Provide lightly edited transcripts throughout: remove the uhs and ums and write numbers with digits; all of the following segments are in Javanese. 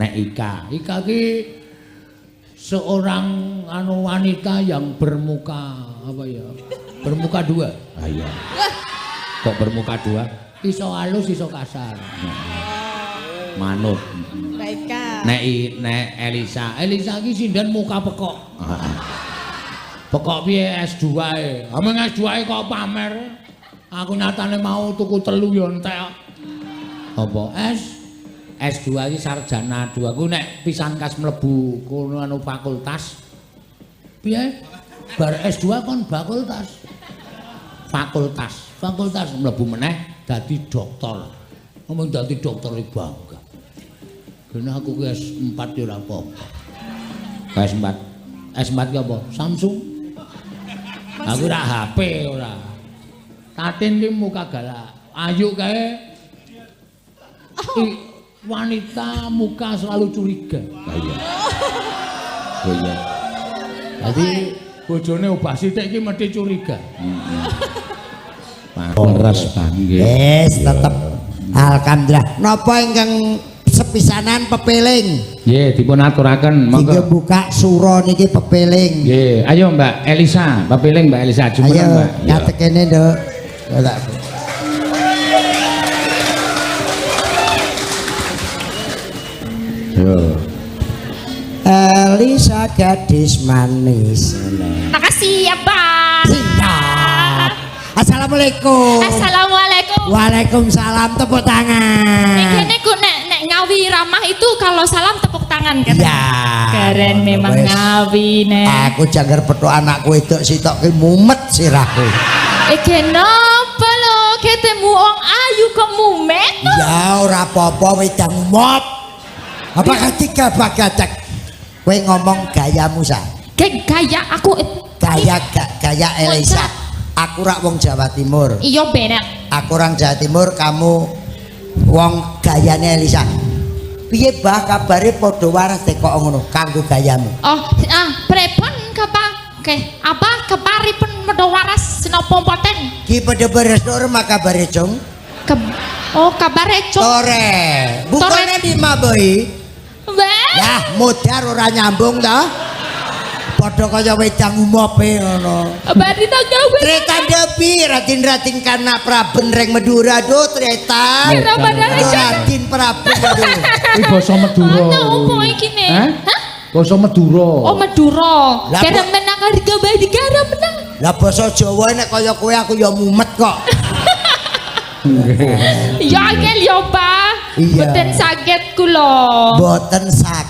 Nek Ika ki seorang wanita yang bermuka apa ya? Bermuka dua. Ah iya. Kok bermuka dua? Iso halus iso kasar. Manut. Baiklah. Nek Elisa ki sinden muka pekok. Pekok piye S2 e. Ameng S2 e kok pamer. Aku nyatane mau tuku telu yo entek. Apa S2 iki sarjana 2. Aku nek pisan kas mlebu kono fakultas. Piye? Bar S2 kon fakultas. Fakultas mlebu meneh dadi dokter. Ngomong dadi dokter iki bangga. Kene aku ki S4 yo ora apa-apa. S4 ki apa? Samsung. Aku ora HP ora. Tatin ki muka galak. Ayu kae. Wanita muka selalu curiga. Iya. Oh iya. Jadi bojone obah sithik iki mesti curiga. Leres banget. Yes, tetep. Alhamdulillah. Napa ingkang sepisanan pepeling? Nggih, dipun aturaken monggo. Iki buka sura niki pepeling. Nggih, ayo Mbak Elisa, pepeling Mbak Elisa jumeneng Mbak. Ayo, nyatek kene, Nduk. Yo. Elisa gadis manis. Makasih ya, Bang. Siap. Assalamualaikum. Assalamualaikum. Waalaikumsalam, tepuk tangan. Ini ku nek ngawi ramah itu kalau salam tepuk tangan kan? Ya. Keren memang Wes. ngawi nek. Aku janggar petuk anakku wedok sitok ki mumet sirahku. Kenapa lo ketemu wong ayu kok mumet? Ya ora apa-apa wedang mop. Apa ketiga bagacek? Kowe ngomong gayamu sa. Gaya aku Gaya Elisa. Aku rak wong Jawa Timur. iya bener. Aku orang Jawa Timur, kamu wong gayane Elisa. Piye bah kabare padha waras kok ngono kanggo gayamu? Oh, prepon apa keparipun medho waras napa mboten? Ki padha beres ora makabare cung? Kabare cung. Tore. Bukane di Maboi. Wes. Yah, modar ora nyambung to. Padha kaya wedang umope ngono. Bari tak gawe. Treta depi Ratin kana Praben reng Madura do treta. Ratin Praben do. Iki basa Madura. Ana opo iki ne? Hah? Basa Madura. Oh Madura. Lah, Garem menang harga bae digarem menang. Lah basa Jawa nek kaya kowe aku ya mumet kok. Ya angel ya, Pak. Iya. Mboten saged kula. Mboten saged.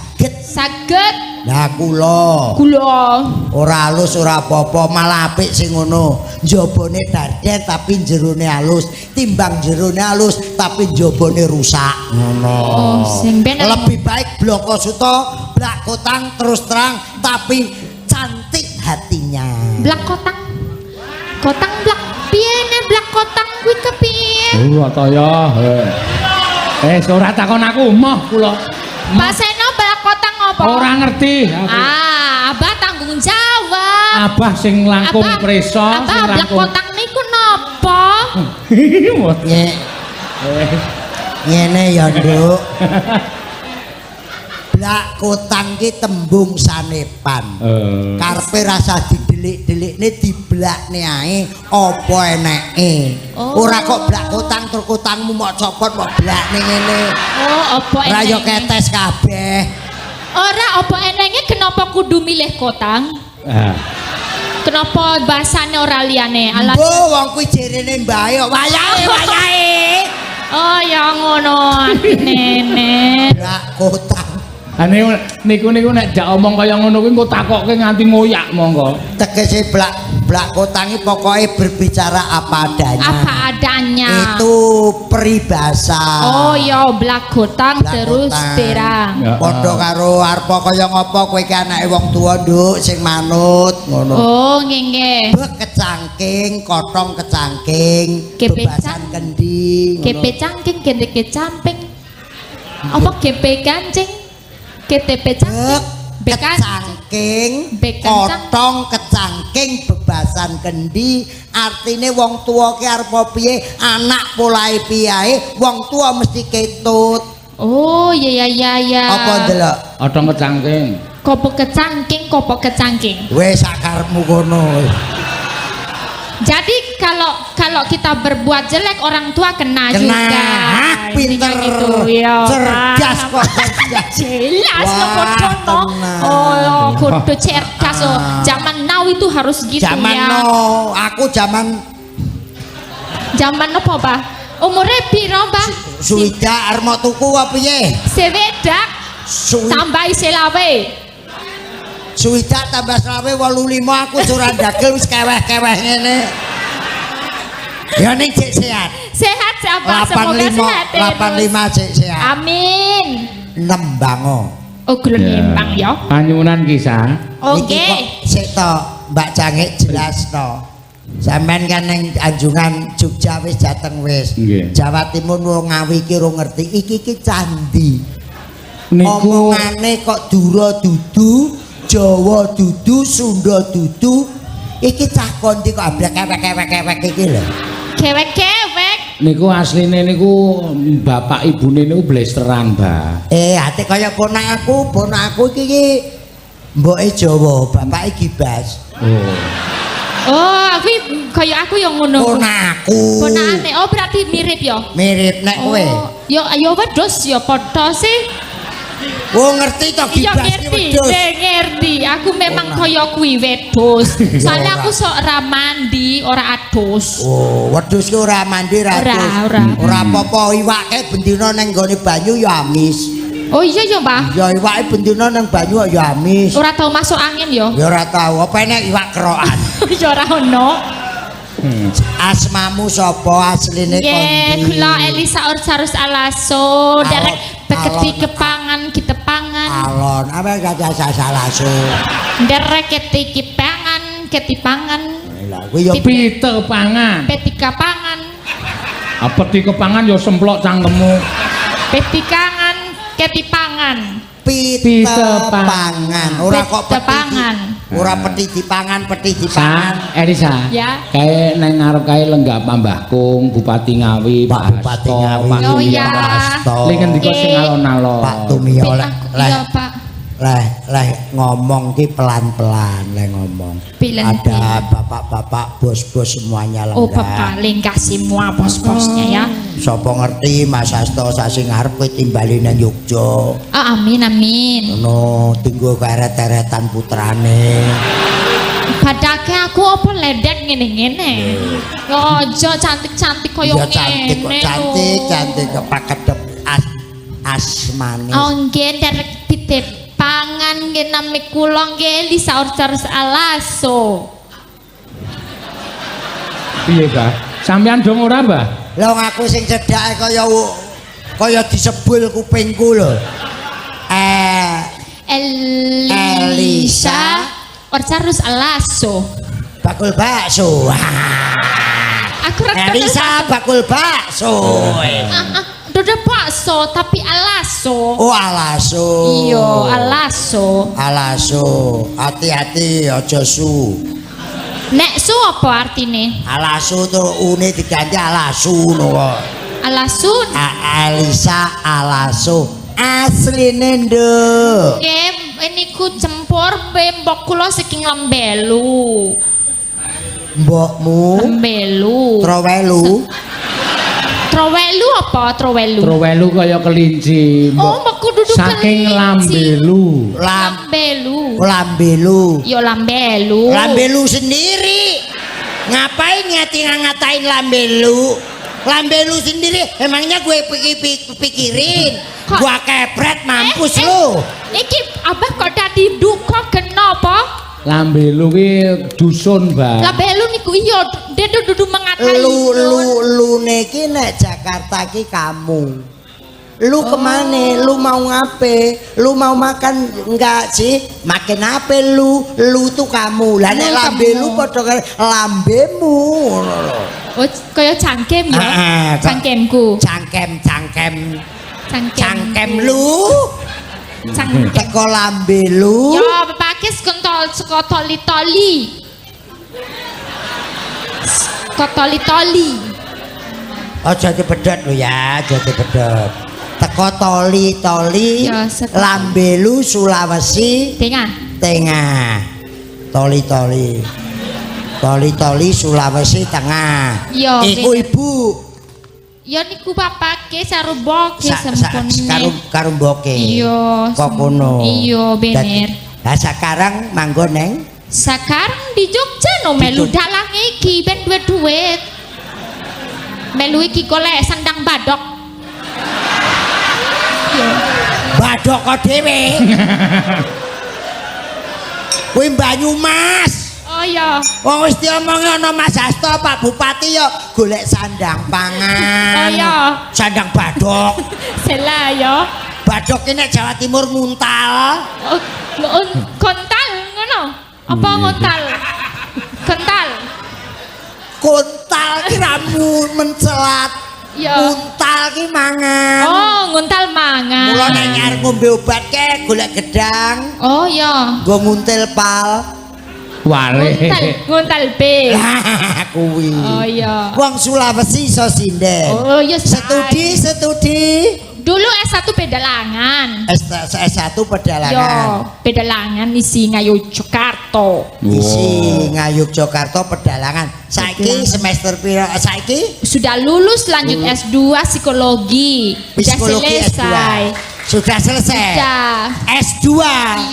Saged Lah kula kula. ora halus ora apa-apa, malah apik sing ngono. Njabane darden tapi jerone halus, timbang jerone halus tapi njabane rusak. Ngono. Oh, sing bener. Lebih baik bloko suto, blak kotang terus terang tapi cantik hatinya. Blak kotang. Kotang blak piye ne blak kotang kuwi kepiye? Ora ta ya. Ora takon aku, moh kula. Pak Seno blak kotang apa? Ora ngerti aku. Abah tanggung jawab. Abah sing langkung preso, sing Abah blak langkung. kotang niku napa? Ngene ya, Nduk. Blak kotang ki tembung sanepan. Karepe rasa didelik-delikne diblakne ae apa eneke. Oh. Ora kok blak kotang tur kotangmu mok copot mok blakne ngene. Oh, apa Ora yo enenge? ketes kabeh. Ora apa enenge kenapa kudu milih kotang? Kenapa bahasane ora liyane? Mbok wong kuwi jerene mbae kok wayahe. Oh, ya ngono nenek. Blak kotang. Niku nek jak omong kaya ngono kuwi engko takokke nganti ngoyak monggo. Tegese blak kotangi pokoknya berbicara apa adanya. Apa adanya. Itu peribahasa. Oh ya blak kotang Blak terus kotang. terang. Padha karo arepa kaya ngopo kowe ki anake wong tuwa Nduk sing manut ngono. Oh nggih. Bek kecangking, kotong kecangking, bebasan kendi. Gepe cangking gende kecamping. Apa gepe kancing? KTP cangking. Bek kecangking, kotong kecangking, bebasan kendi. Artine wong tuwa ki arep piye, anak polahe piye, wong tuwa mesti ketut. Oh, ya. Apa ndelok? Odong kecangking. Kopo kecangking. Wes sakarepmu kono. Jadi kalau kita berbuat jelek orang tua kena juga. Hah, pinter. Gitu, ya. Cerdas kok cerdas. Jelas Wah, kok bodoh. tenang. Oh, kudu cerdas. Oh. Zaman now itu harus gitu Zaman ya. no, aku zaman Zaman apa, Bah? Umure piro, Bah? suwida arep mau tuku apa piye? Sewedak tambahi selawe. Suwida tambah selawe 85 aku curang dagel wis keweh-keweh ngene. Ya ning cek sehat. Sehat siapa? Semoga sehat. 85 cek sehat. Amin. Nembango. Oh, gelem nimbang ya. Panyuwunan kisah. Iki Oke. kok sik to, Mbak Cangik jelas to. Sampeyan kan ning Anjungan Jogja wis dateng wis. Nggih. Jawa Timur wong Ngawi iki ora ngerti iki candi. Niku Omongane kok Dura dudu, Jawa dudu, Sunda dudu. Iki cah kondi kok ablek kewek-kewek iki lho. Kewek-kewek. niku asline niku bapak ibune niku blesteran, Mbak. Ate kaya ponakku iki mboke Jawa, bapake Gibas. Oh, aku yang ngono. Ponakku. Ponakane. Oh, berarti mirip ya. Mirip nek kowe. Oh, yo wedhus ya padha sih. Wong ngerti to Ya Gibas iki ngerti, wedhus. ngerti. Aku memang kaya kuwi wedhus. Soalnya aku sok ora mandi, ora adus. Oh, wedhus ki ora mandi ra adus. Ora. Ora apa-apa iwake bendina ning nggone banyu ya amis. Oh iya ya, Mbah. Ya iwake bendina ning banyu ya amis. Ora tau masuk angin ya. Ya ora tau, apa enek iwak kerokan. Ya ora ono. Asmamu sapa asline Nggih, kondi? kula Elisa Ursarus Alaso, derek beketi alon. kepangan kitepangan. Alon, apa gak salah su. Derek keti kepangan ketipangan. Lah kuwi ya Pitepangan. Petika pangan. Apa di kepangan ya semplok cangkemmu. Petikangan ketipangan. pitepangan. Ora kok Pitepangan. Ora peti dipangan. Elisa. Ya. Kayak nang ngarep kae lenggah Mbah Kung, Bupati Ngawi, Pak Bupati Ngawi. Pak Oh, Tumio. iya. Lek ngendika sing alon-alon. Pak Tumio Iya, Pak. leh ngomong ki pelan-pelan leh ngomong. Pelan-pelan. Ada bapak-bapak bos-bos semuanya lah. Oh, Bapak lingkah semua bos-bosnya ya. Sapa ngerti Mas Hasto sasi ngarep kowe timbali nang Yogya. Oh, amin amin. Ngono tinggo keret-eretan putrane. Padake aku apa ledek ngene-ngene. Ojo cantik-cantik koyo Ya ngene. cantik kok pakedep asmane. Oh, nggih derek pitepangan nggih nami kula nggih Elisa Ursarus Alaso. Piye, Mbah? Sampeyan dong ora, Mbah? Lah aku sing cedhake kaya disebul kupingku lho. Elisa Ursarus Alaso. Bakul bakso. Aku rek Elisa bakul bakso. Dodo bakso tapi alaso. Oh alaso. Iya, alaso. Alaso. Hati-hati aja su. Nek su apa artine? Alasu tuh une diganti alasu ngono kok. Alasun. Elisa alasu. Asline nduk. Niku cempur mbok kula saking lembelu. Mbokmu Lembelu. trowelu. Trowelu apa trowelu? Trowelu kaya kelinci. Oh, mbokku duduk saking kelinci. lambelu. Lambelu. Lambelu. Yo lambelu. Lambelu sendiri. Ngapain ngatain lambelu? Lambelu sendiri emangnya gue pikirin. Gua kepret mampus lu. Iki abah kok dadi duka kenapa? Lambelu ki dusun, Mbak. Lambelu niku iya dia dudu mengatai. Lu neki nek Jakarta ki kamu. Lu kemana? Lu mau ngape? Lu mau makan enggak sih? Makan apa lu? Lu tuh kamu. Lah nek lambe lu padha karo lambemu ngono lho. Oh, kaya cangkem ya? Cangkemku. Cangkem lu. Cangkem. Teko lambe lu. Yo, bapake sekotoli-toli. Sekotoli-toli. Aja dipedhot lho ya, aja dipedhot. teko toli Ya, setu. Lambelu Sulawesi Tengah toli Sulawesi Tengah Ya, iku bener. ibu Ya niku bapake saruboke sempune. karumboke Iya, kok ngono iya, bener. Lah sekarang manggon neng Sekarang di Jogja no melu Jogja. dalang iki ben duit. Melu iki golek sandang badok. Iya. badok kok dhewe kuwi Banyumas. Oh iya. Wong wis diomongi ana Mas Hasto Pak Bupati ya golek sandang pangan. Oh iya. Sandang badok. Sela ya. Badok ini nek Jawa Timur nguntal. Oh, kontal ngono. Apa ngontal? Kental. Kuntal ki ramu mencelat. Ya. Kuntal ki mangan. Oh, ngontal mangan. Mula nek nyar ngombe obat ke golek gedang, Oh iya. nggo nguntil pal. Wale. Ngontal B. Kuwi. Oh iya. Wong Sulawesi iso sinden. Oh iya. Studi. Dulu S1 pedalangan. S1 Yo, pedalangan. pedalangan isi Ngayu Jakarta. Isi Ngayuk Jakarta pedalangan. Saiki semester piro? Saiki Sudah lulus lanjut S2 psikologi. Sudah psikologi selesai. Sudah selesai. Sudah. S2.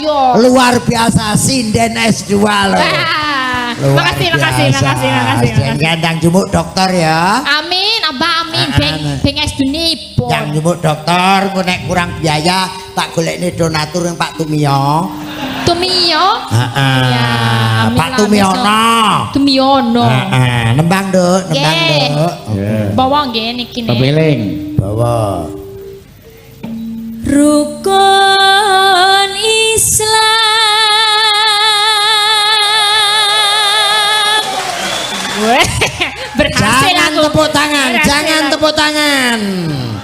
Iya. Luar biasa sinden S2 loh. Wah, Luar makasih. biasa. Gandang jumuk dokter ya. Amin, Abah amin. Amin. Beng S2 nipun. Yang jumuk dokter, engko nek kurang biaya tak golekne donatur yang Pak Tumio. Tumio. Heeh. Ya, amin Pak lah, Tumiono. Tumiono. Heeh, nembang, Nduk, nembang, Nggih. Nduk. Bawa nggih niki nih. Pepiling. Bawa. Rukun Islam. Weh, berhasil Jangan aku. tepuk tangan, Berhasil jangan aku. tepuk tangan.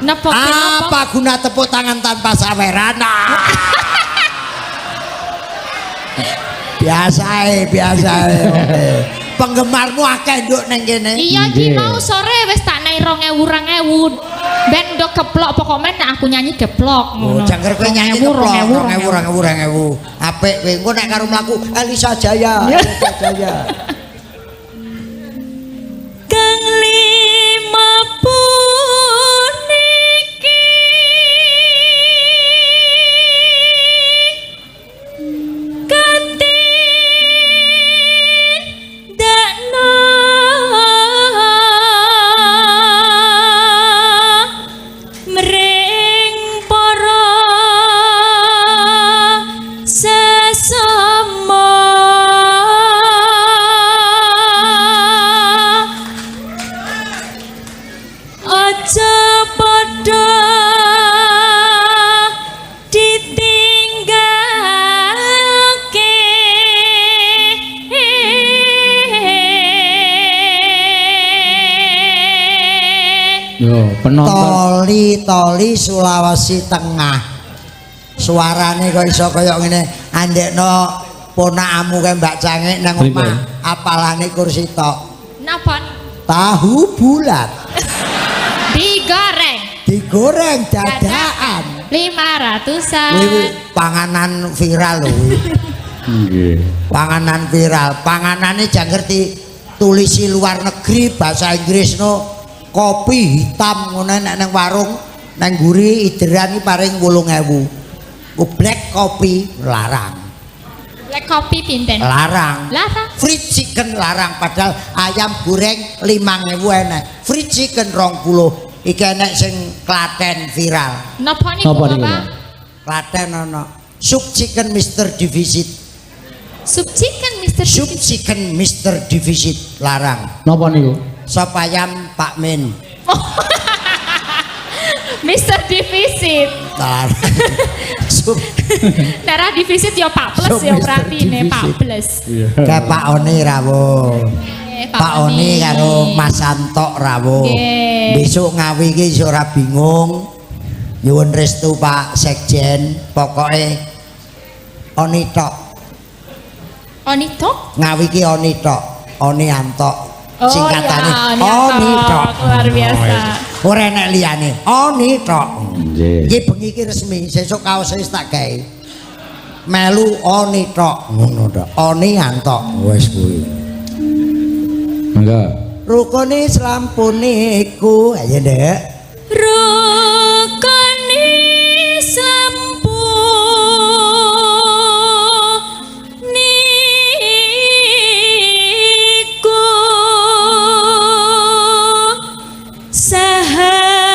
Napa Apa guna tepuk tangan tanpa saweran? Biasa oke. Penggemarmu akeh nduk ning kene. Iya ki Nggih. mau sore wis tak nai 2000. Ben do keplok pokoknya nek aku nyanyi keplok Oh, jangger kowe nyanyi keplok 2000. Apik kowe engko nek karo mlaku Elisa Jaya. Kang lima puniki katindakna mring para sesama. Aja padha ditinggalke. Yo, penonton. Toli Sulawesi Tengah. Suarane kok iso kaya ngene. Andekno ponakamu kae Mbak Cangik nang omah apalane kursi tok. Napa? Tahu bulat Digoreng digoreng dadakan. 500-an. Kuwi panganan viral lho kuwi. Nggih. Panganan viral. Panganane jang ngerti tulisi luar negeri bahasa Inggris no. Kopi hitam ngono nek nang warung nang nguri ideran iki paring 8.000. Black kopi larang. Black kopi pinten? Larang. Larang. Fried chicken larang padahal ayam goreng 5.000 enak. Fried chicken 20. Iki enek sing Klaten viral. Napa niku, Napa niku, Bapak? Pak? Klaten ana. Sup chicken Mr. Defisit. Sup chicken Mr. Sup Defisit. chicken Mr. Defisit larang. Napa niku? Sop ayam Pak Min. Mr. Defisit. Larang. Sup Darah defisit ya Pak Plus Sup ya Mr. berarti nih Pak Defisit. Plus. kayak Pak Oni rawuh. Pak Oni karo Mas Santok rawuh. Nggih. Besok ngawi iki iso ora bingung. Nyuwun restu Pak Sekjen, pokoke Oni tok. Oni tok? Ngawi iki Oni tok. Oni Antok. Oh Singkatane ya, Oni tok. Luar biasa. ora enek liyane. Oni tok. Nggih. Iki bengi iki resmi, sesuk kaos wis tak gawe. Melu oni tok ngono tok. Oni antok wis kuwi. Mangga. Rukun Islam puniku ayo Ndek. Rukun Islam puniku sahadate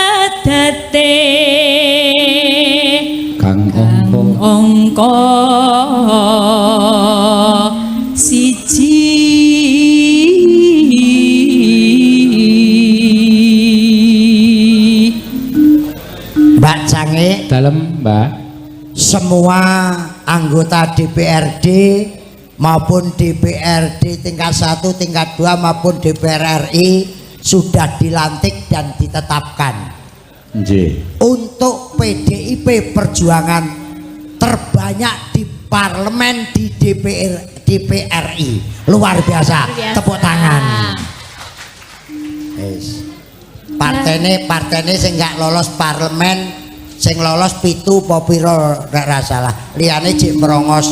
Kang angka siji Mbak Cange dalem, Mbak. semua anggota DPRD maupun DPRD tingkat 1, tingkat 2 maupun DPR RI sudah dilantik dan ditetapkan Nggih. untuk PDIP Perjuangan terbanyak di parlemen di DPRI. Luar biasa. Tepuk tangan. Yes. Partene sing gak lolos parlemen, sing lolos 7 apa pira ora salah. Liyane jek merongos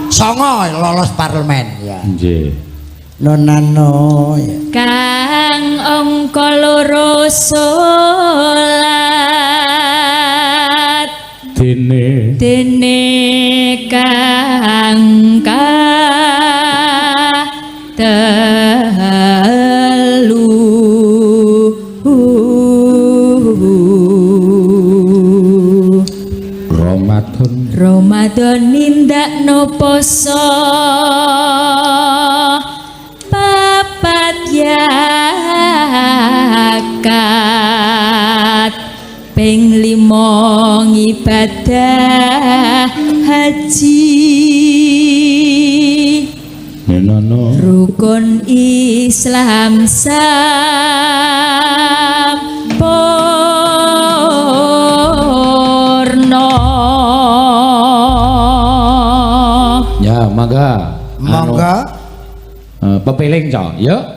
9 lolos parlemen ya. Nggih. Nonano ya. Kang angka loro salat dene kang telu Ramadan nindakno poso papat yakat ping 5 ibadah haji Menono rukun Islam sampurna. ya mangga pepeling cok yuk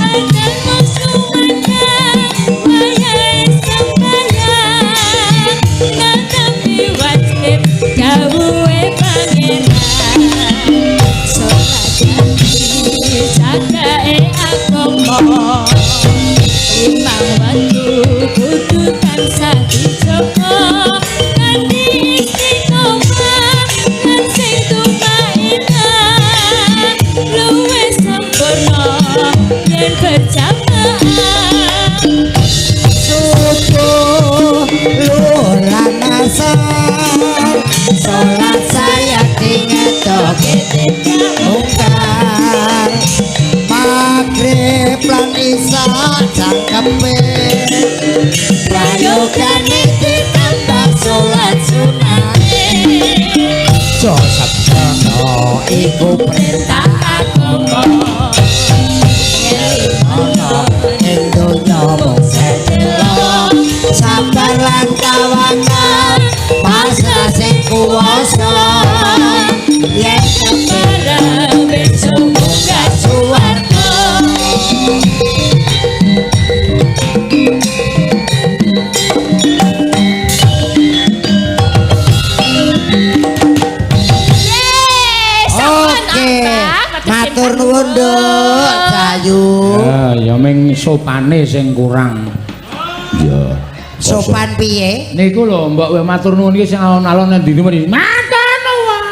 Ada musuh kuwasa yen Barang besok buka suwarga. matur nuwun Nduk Cayu. Ya ming sopane sing kurang. Ya. Sopan piye? Niku lho mbok kowe matur nuwun iki sing alon-alon nang ndi mriki. Matur nuwun.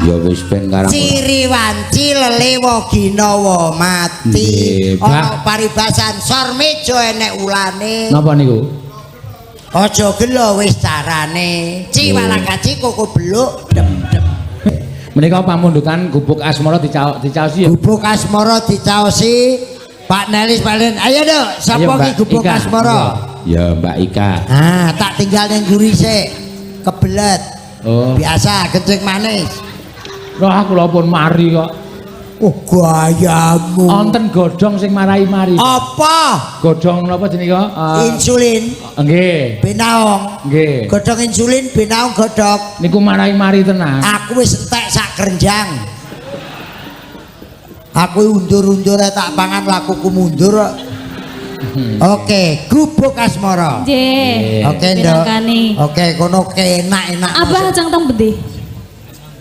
Ya wis ben karang. Ciri wanci lelewo ginawa mati. Ana paribasan sormejo enek ulane. Napa niku? Aja gelo wis carane. Ciwalakaci koko beluk dem-dem. Menika pamundukan gubuk asmara dicaosi ya. Gubuk asmara dicaosi Pak Nelis Palen. Ayo Nduk, sapa ki gubuk asmara? Ya Mbak Ika. Ah, tak tinggal ning guri sik. Kebelet. Oh. Biasa kencing manis. Loh aku lho pun mari kok. Oh, gayamu. Wonten godhong sing marai-mari. Apa? Godhong napa jenenge kok? Insulin. Nggih. Benaong. Nggih. Godhong insulin, benaong godhog. Niku marai-mari tenan. Aku wis entek sak kerenjang. Aku undur-undur tak pangan lakuku mundur. Oke, gubuk asmara. Nggih. Oke, Nduk. Pinangkani. Oke, kono enak-enak. Abah ajeng teng bedih.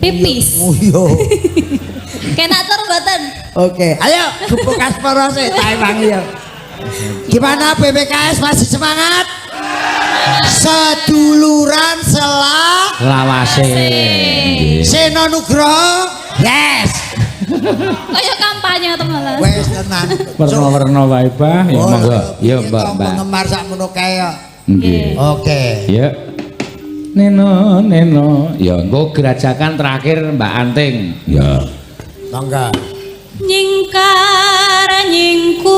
Pipis. Oh iya. Kenak tur mboten? Oke, ayo gubuk asmara sih tak ewangi ya. Gimana PPKS masih semangat? Seduluran Lawase. Seno Nugroho. Yes. Kayak kampanye to malah. Wes tenan. Werna-werna wae, Bah. Ya monggo. Ya, Mbak. Penggemar sakmono kae ya. Nggih. Oke. Ya. Neno. Ya, engko gerajakan terakhir Mbak Anting. Ya. Mangga. Nyingkar nyingkur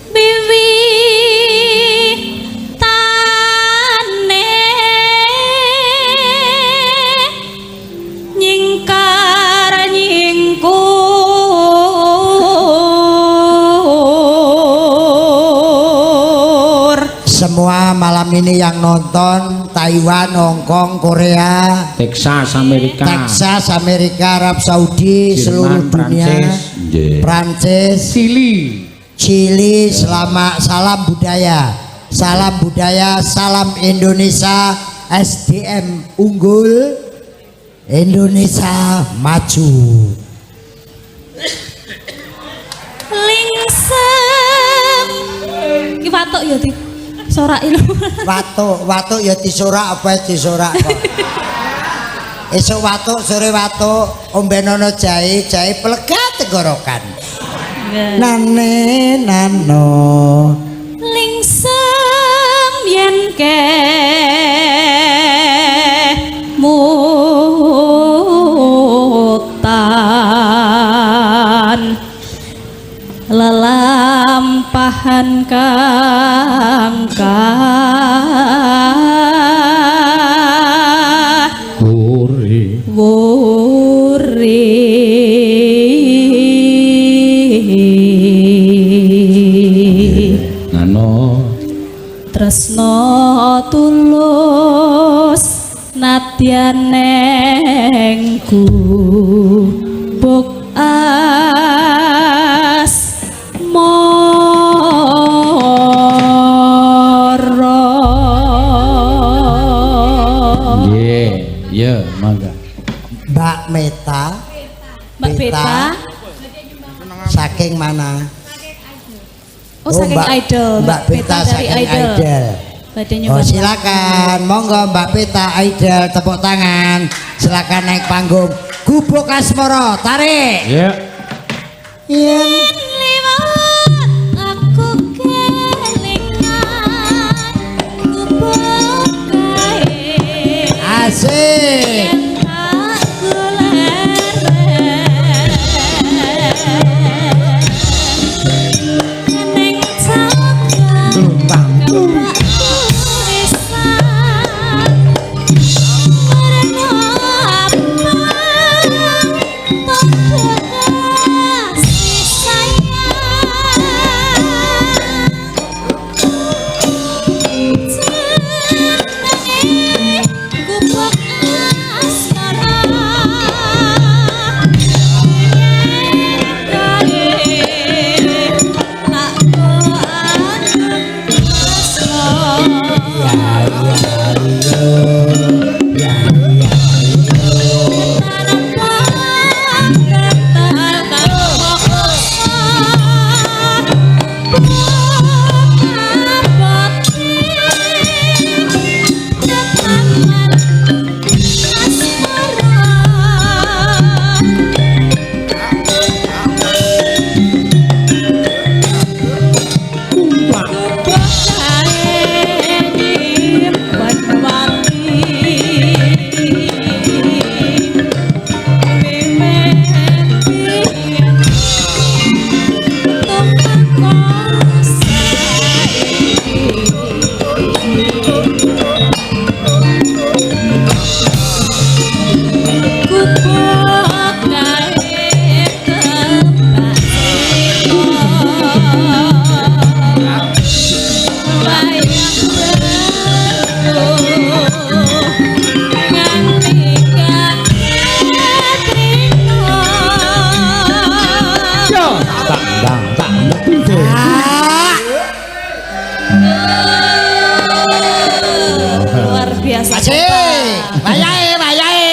biwi tane nyingkar nyingkur. Semua malam ini yang nonton Taiwan, Hong Kong, Korea, Texas, Amerika. Arab Saudi, Jerman, seluruh dunia, Prancis, Chili, selamat salam budaya, salam Indonesia, SDM unggul, Indonesia maju. Lingsem ki watuk ya di soraki lho. Watuk ya disorak apa disorak kok. Esuk watuk sore watuk ombenono jahe pelegat tenggorokan. Nane nano Lingsem yen ke mutan lelampahan kangka wuri Nano tresno tulus nadyan nengku buk Ya, mangga. Mbak Meta. Mbak Beta. Saking mana? Oh, saking Idol. Mbak Beta dari saking Idol. Idol. Oh, silakan. Monggo Mbak Beta Idol, tepuk tangan. Silakan naik panggung. Gubuk asmara, tarik. Ya. Yen liwat aku kelingan gubuk kae. asik. Aku lereng neng cabang Tumpang. Luar biasa. Wayahe, wayahe.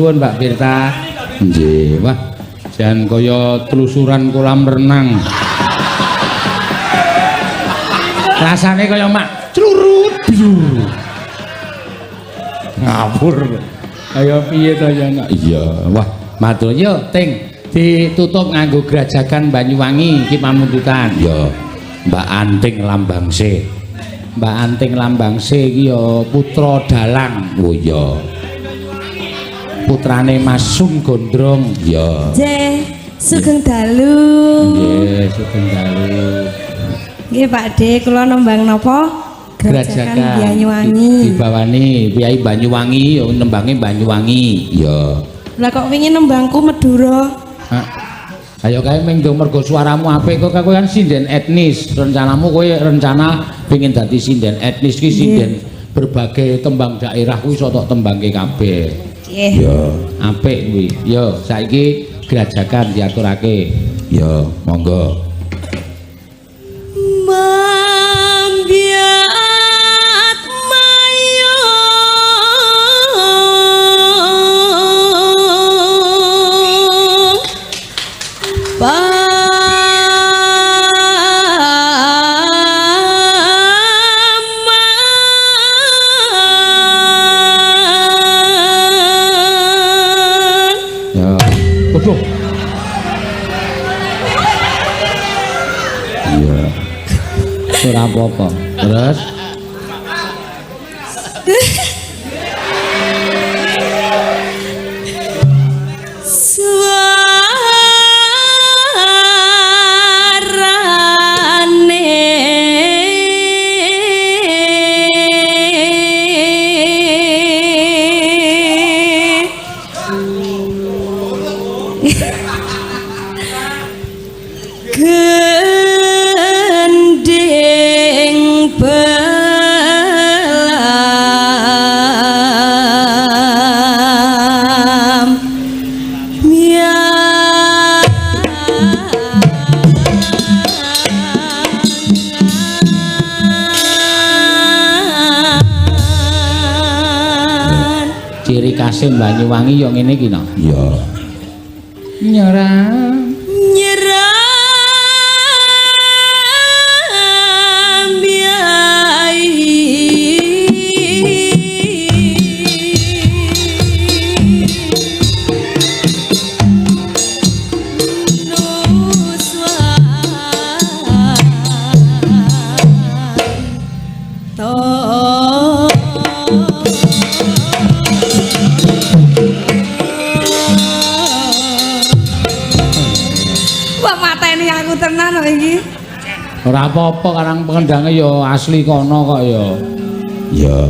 Nuwun Mbak Pirta. Nggih, wah. Jan kaya telusuran kolam renang. Rasane kaya mak clurut biur. Ngapur. Kaya piye to ya nak? Iya, wah, matur yo Ting. Ditutup nganggo Grajagan Banyuwangi iki pamuntutan. Ya, Mbak Anting Lambangse. Mbak Anting Lambangse iki ya putra dalang. Oh iya. Putrane Mas Sung Gondrong. Ya. Nggih, sugeng dalu. Nggih, sugeng dalu. Nggih, Pakde, kula nembang napa? Grajagan Banyuwangi. Dibawani Kyai Banyuwangi, ya nembange Banyuwangi. Ya. Lah kok wingi nembangku Madura? Ayo kae ming do mergo suaramu apik kok kowe kan sinden etnis. Rencanamu kowe rencana pengin dadi sinden etnis ki sinden berbagai tembang daerah kuwi iso tok tembangke kabeh. Nggih. Ya, apik kuwi. Ya, saiki Grajagan diaturake. Ya, monggo. Mambiat mayo ora apa-apa. Terus ciri khas Banyuwangi yo ngene iki no. Iya. Nyerang tenan kok iki. ora apa-apa karang pengendange ya asli kono kok ya. Iya.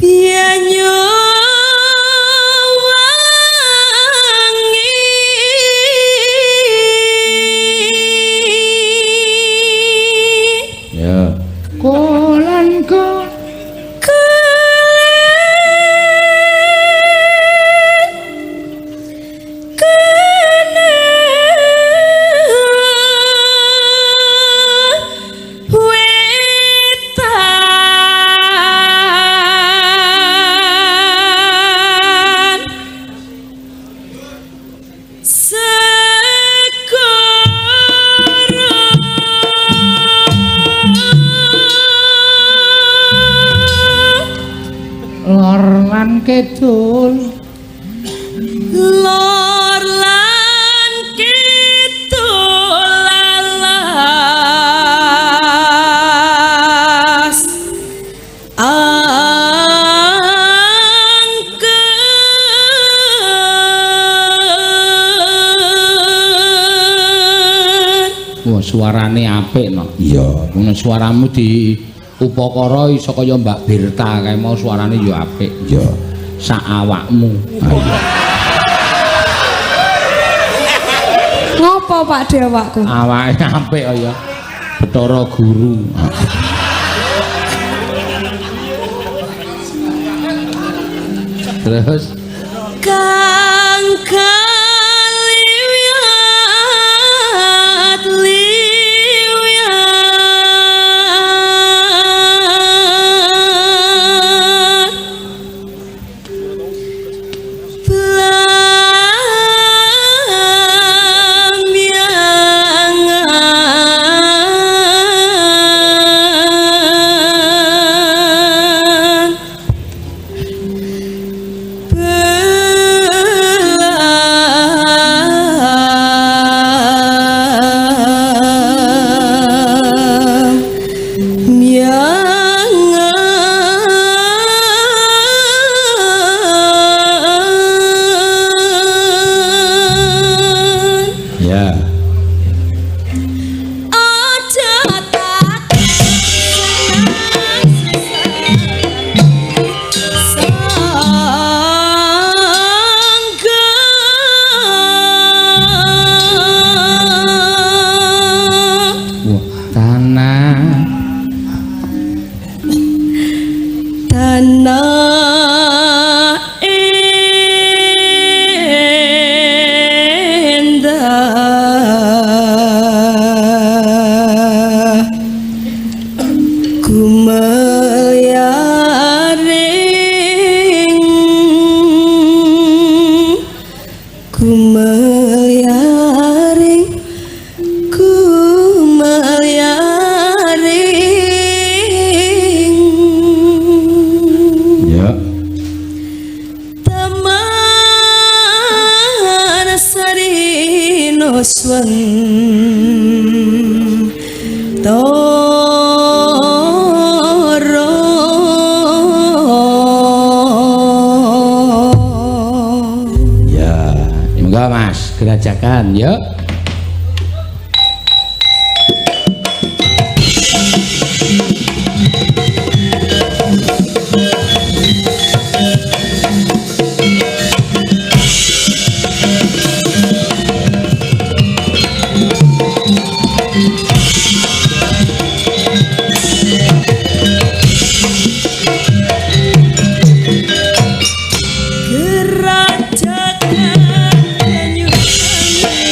Banyuwangi. Ya. Kolan kok lor lan kidul Lor lan kidul lalas angken. wah suarane apik no. Iya. Ngono suaramu di upakara iso kaya Mbak Birta kae mau suarane yo apik. Iya. Sak awakmu. Ayo. Ngopo Pak De awakku? Awake apik kaya Bathara Guru. Terus Kang kaliwat dirajakan, yuk. Gerajakan penyusupan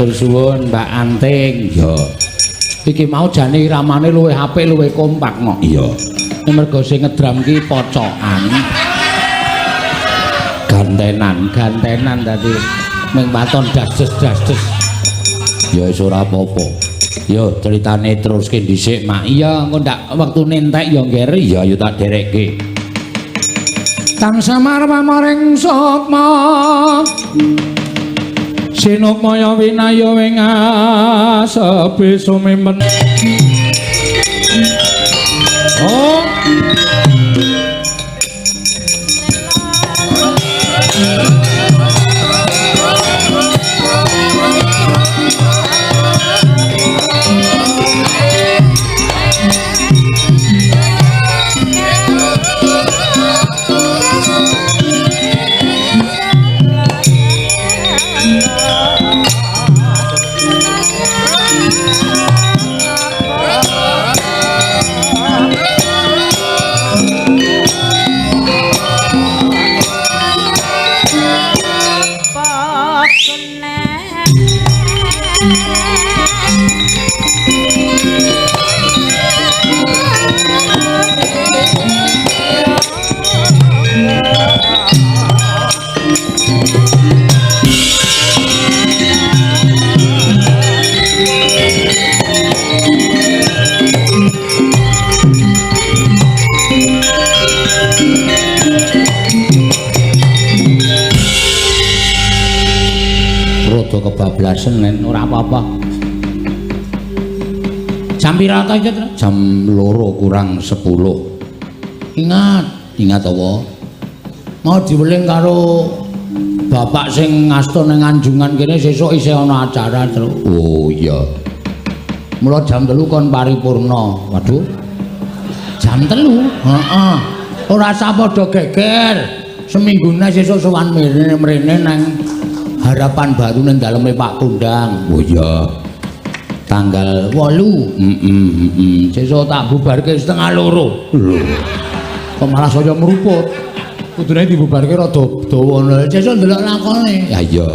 Matur suwun Mbak Anting. Ya. Iki mau jane iramane luwih apik luwih kompak kok. Iya. Nek mergo sing ngedram ki pocokan. Gantenan tadi ming paton dasdes. Ya wis ora apa-apa. Yo ceritane teruske dhisik mak. Iya engko ndak wektune entek ya ngger ya yo tak derekke. Tansah marwa maring sukma Sinukmaya winaya wing asepe sumimen. Oh kebablasan nen ora apa-apa. Jam pira ta iki? Jam 2 kurang 10. Ingat apa? Mau diweling karo bapak sing ngasta ning Anjungan kene sesuk isih ana acara, Tru. Oh iya. Mula jam 3 kon paripurna. Waduh. Jam 3? Heeh. Ora usah padha geger. Seminggune sesuk sowan mrene nang Harapan Baru nang daleme Pak Kundang. Oh iya. Tanggal 8. Sesuk tak bubarke setengah 2. Lho. Kok malah saya meruput. Kudune dibubarke rada dawa. Sesuk ndelok lakone. Ya iya.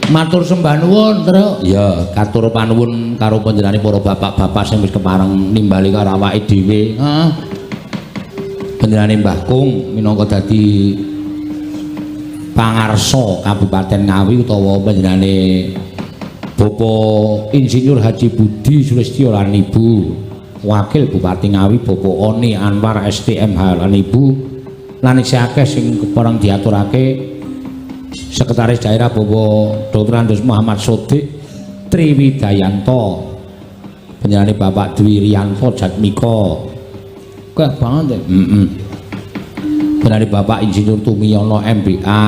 Matur sembah nuwun, Tru. Ya, katur panuwun karo panjenengane para bapak-bapak sing wis kepareng nimbali karo awake dhewe. Heeh. Panjenengane Mbah Kung minangka dadi pangarsa Kabupaten Ngawi utawa panjenengane Bapak Insinyur Haji Budi Sulistyo lan Ibu Wakil Bupati Ngawi Bapak Oni Anwar STMH lan Ibu lan isih akeh sing kepareng diaturake Sekretaris Daerah Bapak Dr. Andes Muhammad Sodik Triwidayanto panjenengane Bapak Dwi Riyanto Jatmiko Keh banget. dari Bapak Insinyur Tumiyono MBA.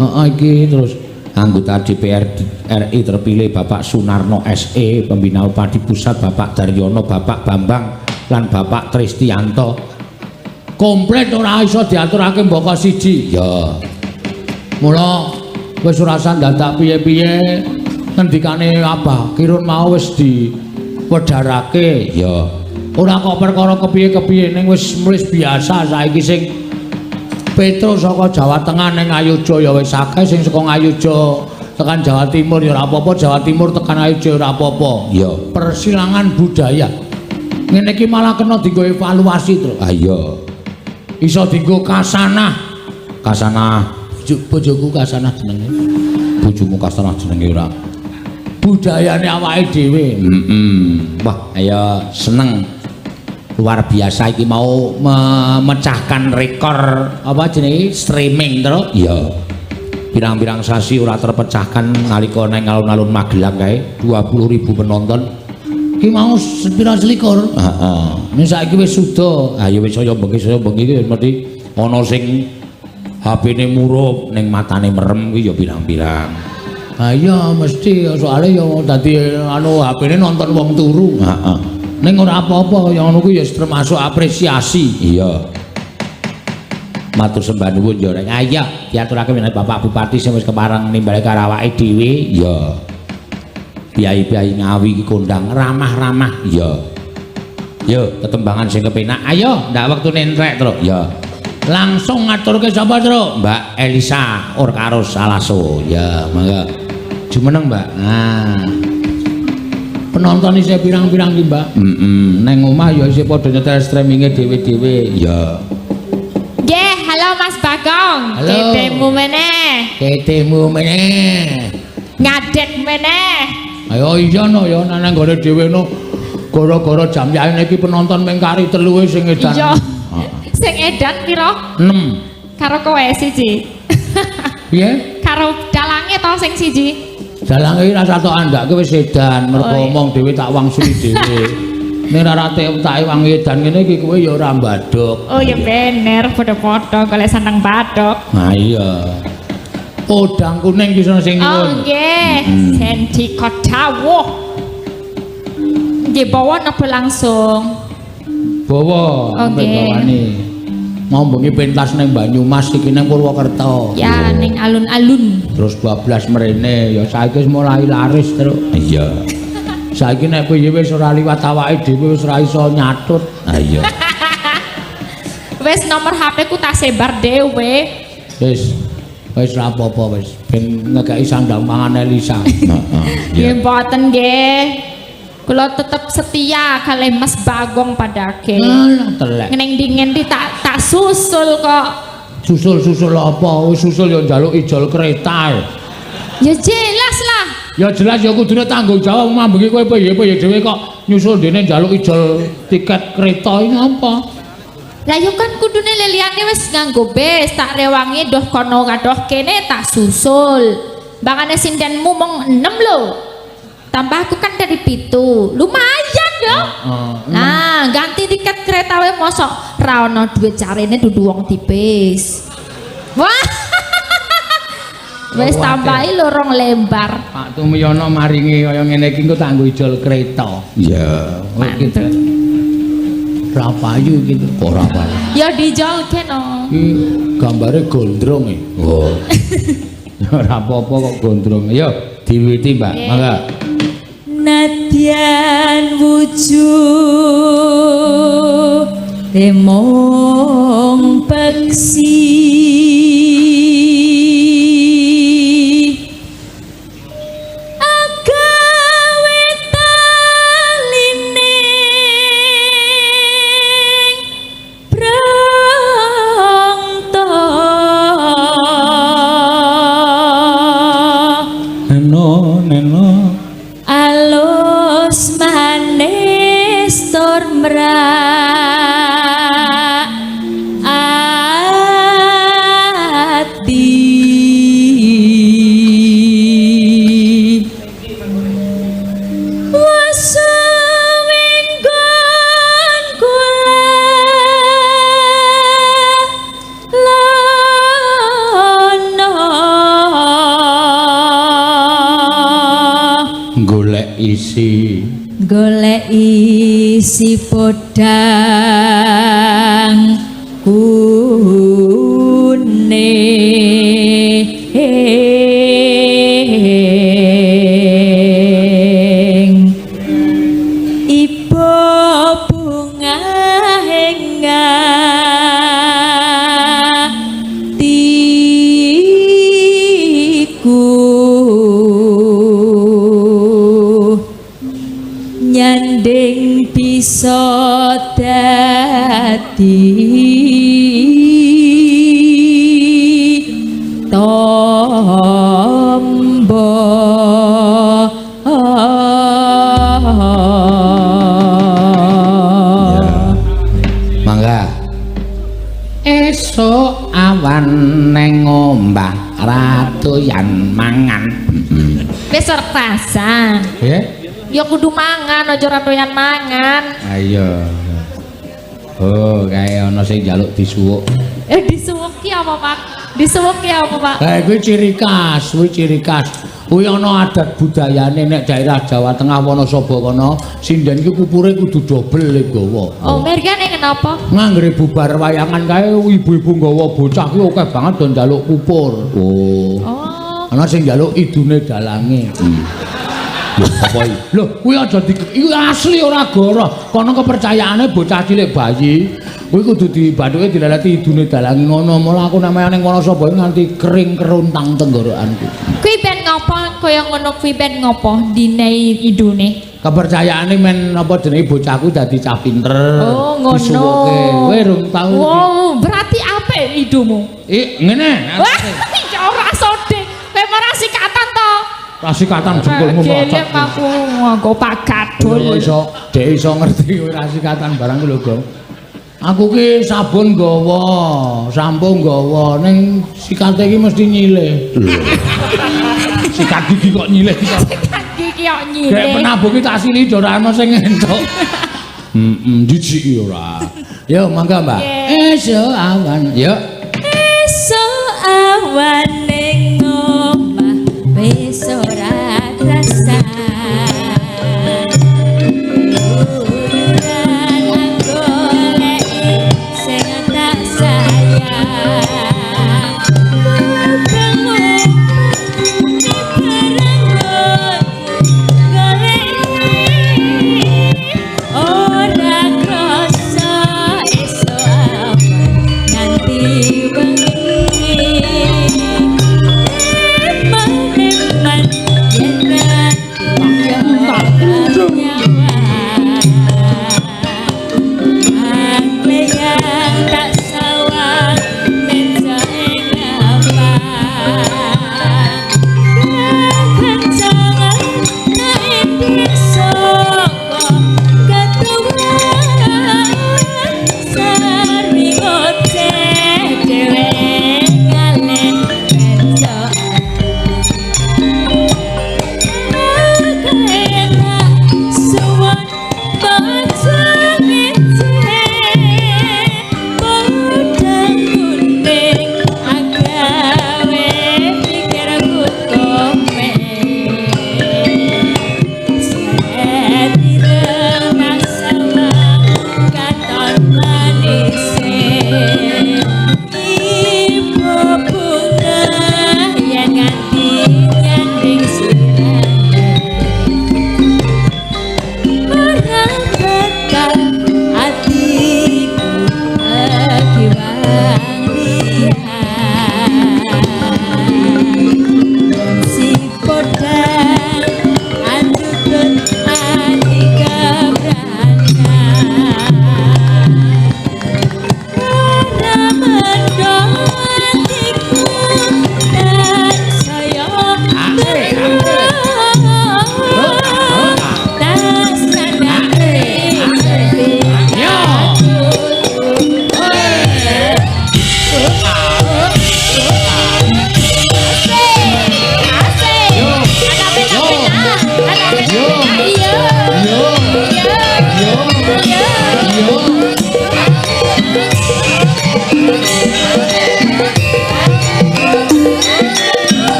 Iki terus anggota DPR RI terpilih Bapak Sunarno SE, pembina Padi Pusat Bapak Daryono, Bapak Bambang lan Bapak Tristianto. Komplit ora iso diaturake mbaka siji. Ya. Mula wis ora usah dadak piye-piye ngendikane apa? Kirun mau wis diwedharake. Ya. Ora kok perkara kepiye-kepiye ning wis biasa saiki sing Petro saka Jawa Tengah ning Ayuja ya wis akeh, sing saka Ayuja tekan Jawa Timur ya ora apa-apa, Jawa Timur tekan Ayuja ora apa-apa. Ya. Persilangan budaya. Ngene iki malah kena dienggo evaluasi, Tru. Ah iya. Iso dienggo kasanah. Kasanah Bojoku kasanah jenenge. bojomu kasanah jenenge ora. Budayane awake dhewe. Wah, ayo seneng. Luar biasa iki mau memecahkan rekor apa jenenge streaming terus. Iya. Pirang-pirang sasi ora terpecahkan nalika nang alun-alun Magelang kae 20.000 penonton. Ki mau sepira selikur. Heeh. Nek saiki wis suda. Ah ya wis saya bengi iki mesti ana sing HP-ne murup ning matane merem kuwi ya pirang-pirang. Ah iya mesti soalé ya dadi anu HP-ne nonton wong turu. Heeh. Ning ora apa-apa kaya ngono kuwi ya termasuk apresiasi. Iya. Matur sembah nuwun ya rek. Ah iya, diaturake menawi Bapak Bupati sing wis kepareng nimbali karo awake dhewe. Iya. Piyai-piyai Ngawi iki kondang ramah-ramah. Iya. Yo, tetembangan sing kepenak. Ayo, ndak wektune entrek, Tru. Ya. Langsung ngaturke sapa, Tru? Mbak Elisa Orkaros Salaso. Ya, mangga. Jumeneng, Mbak. Nah. Penonton isih pirang-pirang ki, Mbak? Neng omah ya isih padha nyetel streaminge dhewe-dhewe. Ya. Nggih, halo Mas Bagong. Halo. Ketemu meneh. Ketemu meneh. Ngadeg meneh. Ayo iya no ya nang gone dhewe no. Gara-gara jam yaene iki penonton mung kari 3 sing edan. Iya. Sing edan pira? 6. Karo kowe siji. Piye? Karo dalange to sing siji. Dalange iki rasa tok andake wis edan, mergo Oh, iya. omong dhewe tak wangsuli dhewe. Nek ora tak wangi edan ngene iki kowe ya ora mbadok. Oh ya bener, padha-padha golek sandang badok. Nah iya. Udang kuning ki sono sing Oh nyuwun. nggih, senti kodawuh. Nggih bawa napa langsung? Bawa sampe Oke. bawane. Ngombengi pentas ning Banyumas iki ning Purwokerto. Ya ning alun-alun. Terus 12 mrene ya saiki wis mulai laris terus. Iya. Saiki nek piye wis ora liwat awake dhewe wis ora iso nyatut. Iya. Wis nomor HP ku tak sebar dhewe. Wis ora apa-apa wis ben ngekeki sandang pangan Elisa. Heeh. Nggih mboten nggih. Kula tetep setia kalih Mas Bagong padake. Alah telek. Neng dingin di tak susul kok. Susul-susul apa? Wis susul ya njaluk ijol kereta. Ya jelas lah. Ya jelas ya kudune tanggung jawab mambengi kowe piye dhewe kok nyusul dene njaluk ijol tiket kereta iki apa? Lah yo kan kudune leliyane wis nganggo bis, tak rewangi doh kono kadoh kene tak susul. Bangane sindenmu mong 6 lho. Tambah aku kan dari 7. Lumayan dong. Nah, ganti tiket kereta wae mosok ra ono duit carine dudu wong tipis. Wah. Wis tambahi lorong lembar. Pak Tumiyono maringi kaya ngene iki engko tanggo ijol kereta. Iya. Mantep. Ra payu gitu. Ora apa. Ya dijolke no. Iki gambare gondrong e. Oh. Ora apa-apa kok gondrong. Ayo diwiwiti, Mbak. Mangga. Nadyan wujuh remong peksi agawe taline prangta Neno. alus manis tur mrak ati wasuwinggon kula lono Golek isi. golek isi podang kuning ibu bunga henga tiku nyanding bisa dadi tombo Mangga. Esuk awan neng ombak ratu yan mangan. Wis rasa. Ya? Ya kudu mangan aja ra doyan mangan. Ayo. Oh, kayak ana sing njaluk disuwuk. Disuwuki apa, Pak? Disuwuki apa, Pak? Kuwi ciri khas, kuwi ciri khas. Kuwi ana adat budayane nek daerah Jawa Tengah Wonosobo kono, sinden iki kupure kudu dobel le gawa. Oh, mergane kenapa? Nganggere bubar wayangan kae ibu-ibu nggawa bocah ki akeh banget do njaluk kupur. Oh. Oh, Ana sing njaluk idune dalange. Lho apa iki? Lho kuwi aja iki asli ora goroh. Kono kepercayaane bocah cilik bayi Kuwi kudu dibathuke dilalati idune dalangi ngono, mula aku namanya ning Wonosobo nganti kering keruntang tenggorokanku. Kuwi ben ngopo kaya ngono kuwi ben ngopo dine idune? Kepercayaane men apa jenenge bocahku dadi cah pinter. Oh, ngono. Disuwuke. Kowe rung tau. Wow, berarti apik idumu. Ngene. Wah, ora sode. Kowe ora sikatan to? Ora sikatan jempolmu Gelem aku nggo Pak Gadul. Dek iso ngerti kowe ora sikatan barang lho, Gong. Aku ki sabun nggawa, sampo nggawa, ning sikate iki mesti nyilih. Sikat gigi kok nyilih iki. Sikat gigi kok nyilih. Kayak penabung iki tak sili ora ana sing entuk. Jijik ora. Yo mangga, Mbak. Esuk awan, yo. Esuk awan ning omah wis ora krasa.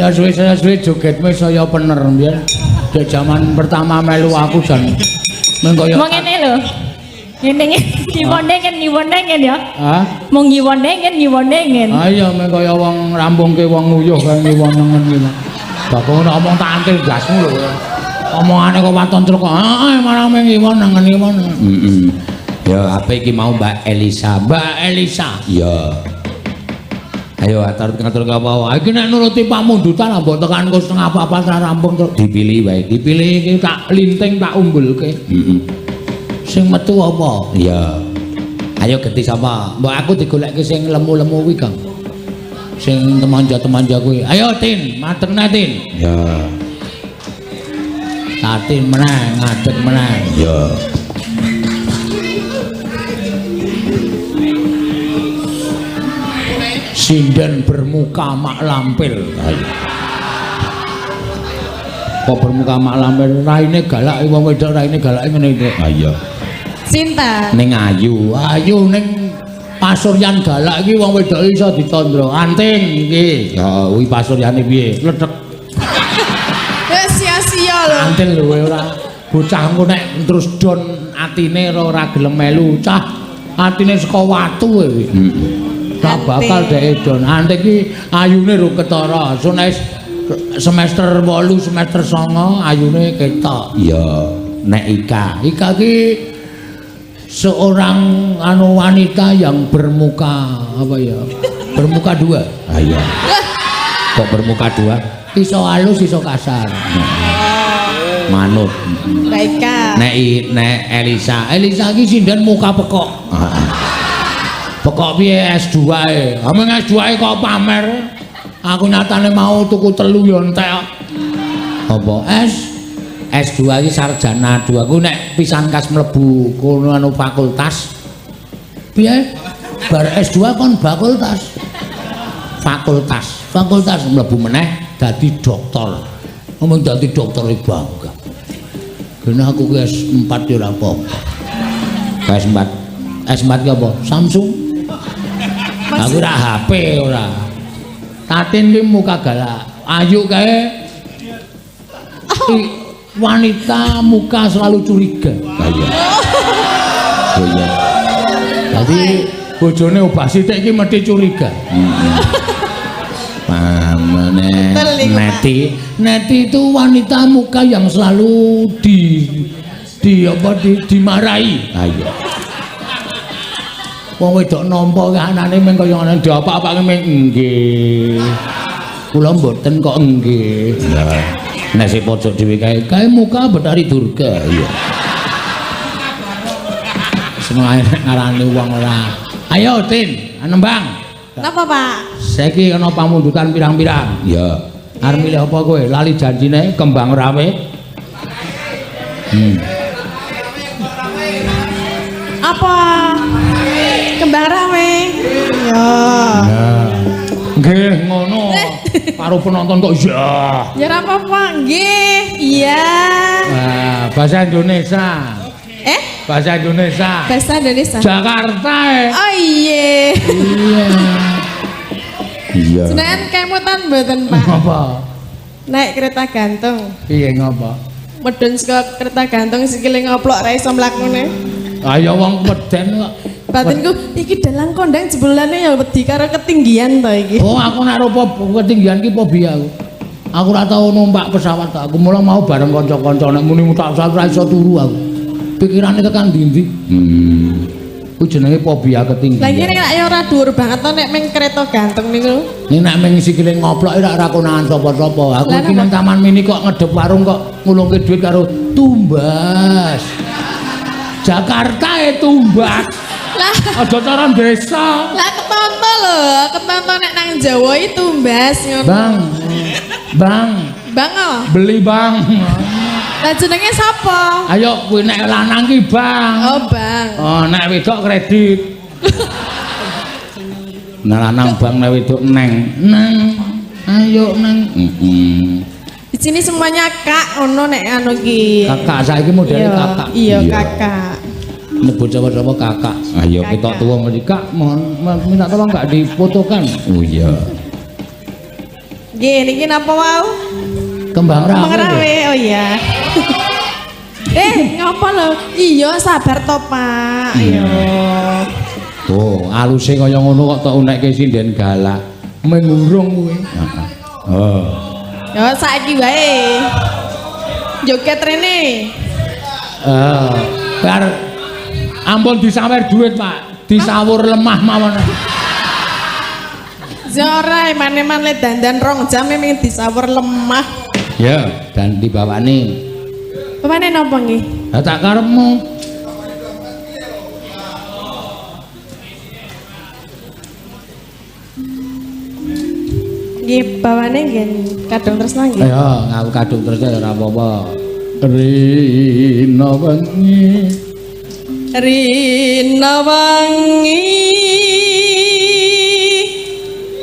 Saya suwe jogetmu saya bener mbiyen. Dek jaman pertama melu aku jan mengko Wong ngene lho. Ngene ngiwonengen ya. Hah? Mung ngiwonengen. Ah iya mengko ya wong rampungke wong nguyuh kae ngiwonengen iki. Bapak ngomong tak antil gasmu lho. Omongane kok waton truk. Heeh, marang ngiwonengen. Heeh. Ya apa iki mau Mbak Elisa? Mbak Elisa. Ya. Ayo atur-atur apa wae. Iki nek nuruti pamundutan mbok tekan kok setengah papat ra rampung truk. Dipilih wae. Dipilih iki tak linting tak umbulke. Heeh. Sing metu apa? Ya. Ayo ganti sapa? Mbok aku digolekke sing lemu-lemu kuwi, Kang. Sing temanja-temanja kuwi. Ayo Tin, madekne Tin. Ya. Tatin menang, ngadeg menang. Ya. Sinden bermuka mak lampir. Ayo. Kok bermuka mak lampir? Raine galak wong wedok raine galak ngene iki. Ayo. Sinta. Ning ayu. Ayu ning Pasuryan galak iki wong wedok iso ditandra. Anting iki. Ya kuwi pasuryane piye? Ledek Ya sia-sia lho. antil lho ora. Bocahku nek terus don atine ora gelem melu. Cah atine saka watu kuwi. Heeh. Tak bakal dhek don. Antik iki ayune ro ketara. Semester 8, semester 9 ayune ketok. Ya. Nek Ika. Ika ki seorang wanita yang bermuka apa ya? Bermuka dua. Ayo. Kok bermuka dua? Iso halus iso kasar. Manut. Baika. Nek Elisa ki sinden muka pekok. Pekok piye S2 e. Ameng S2 e kok pamer. Aku nyatane mau tuku telu yo entek. Apa S2 iki sarjana 2. Aku nek pisan kas mlebu kono anu fakultas. Piye? Bar S2 kon fakultas. Fakultas mlebu meneh dadi dokter. Ngomong dadi dokter iki bangga. Kene aku ki S4 yo ora apa-apa. S4 ki apa? Samsung. Aku ora HP ora. Tatin ki muka galak. Ayu kae. Wanita muka selalu curiga. Ayo. Oh iya. Jadi bojone obah sithik iki mesti curiga. Pamane. Neti itu wanita muka yang selalu dimarahi. Ayo. Wong wedok nampa kanane meng kaya ngene diapa-apake meng nggih. Kula mboten kok nggih. Ya. Nek si pojok dhewe Kae muka Betari Durga. Iya. Semua ngarani wong ora. Ayo Tin, nembang. Napa, Pak? Saiki ana pamundutan pirang-pirang. Ya. Arep milih apa kowe? Lali janjine kembang rawe. Apa? Kembang rawe. Ya. Nggih ngono. Karo penonton kok ya. Ya ora apa-apa, nggih. Iya. Nah, bahasa Indonesia. Bahasa Indonesia. Bahasa Indonesia. Jakarta. Oh iya. Iya. Iya. Jenengan kemutan mboten, Pak? Apa? Naik kereta gantung. Piye ngapa? Medun saka kereta gantung sikile ngoplok ra iso mlakune. Ayo wong weden kok. Batinku iki dalang kondang jebulane ya wedi karo ketinggian to iki. Oh, aku nek rupa ketinggian ki fobia aku. Aku ora tau numpak pesawat aku mulo mau bareng kanca-kanca nek muni tak ora iso turu aku. Pikirane tekan ndi-ndi. Kuwi jenenge fobia ketinggian. Lah iki nek ya ora dhuwur banget to nek meng kereta gantung niku. Nek nek meng sikile ngoplok ora konangan sapa-sapa. Aku iki nang taman mini kok ngedep warung kok ngulungke dhuwit karo tumbas. Jakarta tumbas. Lah Aja cara desa. lah ketonto lho, ketonto nek nang Jawa itu mbas ngono. Bang. Bang apa? Beli bang. Lah jenenge sapa? Ayo kuwi nek lanang ki bang. Oh, Bang. Oh, nek wedok kredit. Nek lanang bang nek wedok neng. Ayo neng. Di sini semuanya Kak ono nek anu ki. Kakak saiki modele kakak. Iya, Kakak. Nyebut sapa-sapa kakak. Ayo kita tuwa mriki Kak, mohon minta tolong enggak difotokan. Oh iya. Nggih, niki napa wau? Kembang rawe. Mengrawe, oh iya. Ngapa lho? Iya, sabar to, Pak. Iya. Oh, aluse kaya ngono kok tok unekke sinden galak. Mengurung kuwi. Oh. Ya saiki wae. Joget rene. Bar ampun disawer duit, Pak. Disawur lemah mawon. Zora eman-eman le dandan 2 jam memang disawur lemah. Ya, dan dibawani. Pemane napa nggih? Lah tak karepmu. Nggih, bawane nggih kadung tresna nggih. Ayo, ngaku kadung terus ya ora apa-apa. Rina wengi. Rina wangi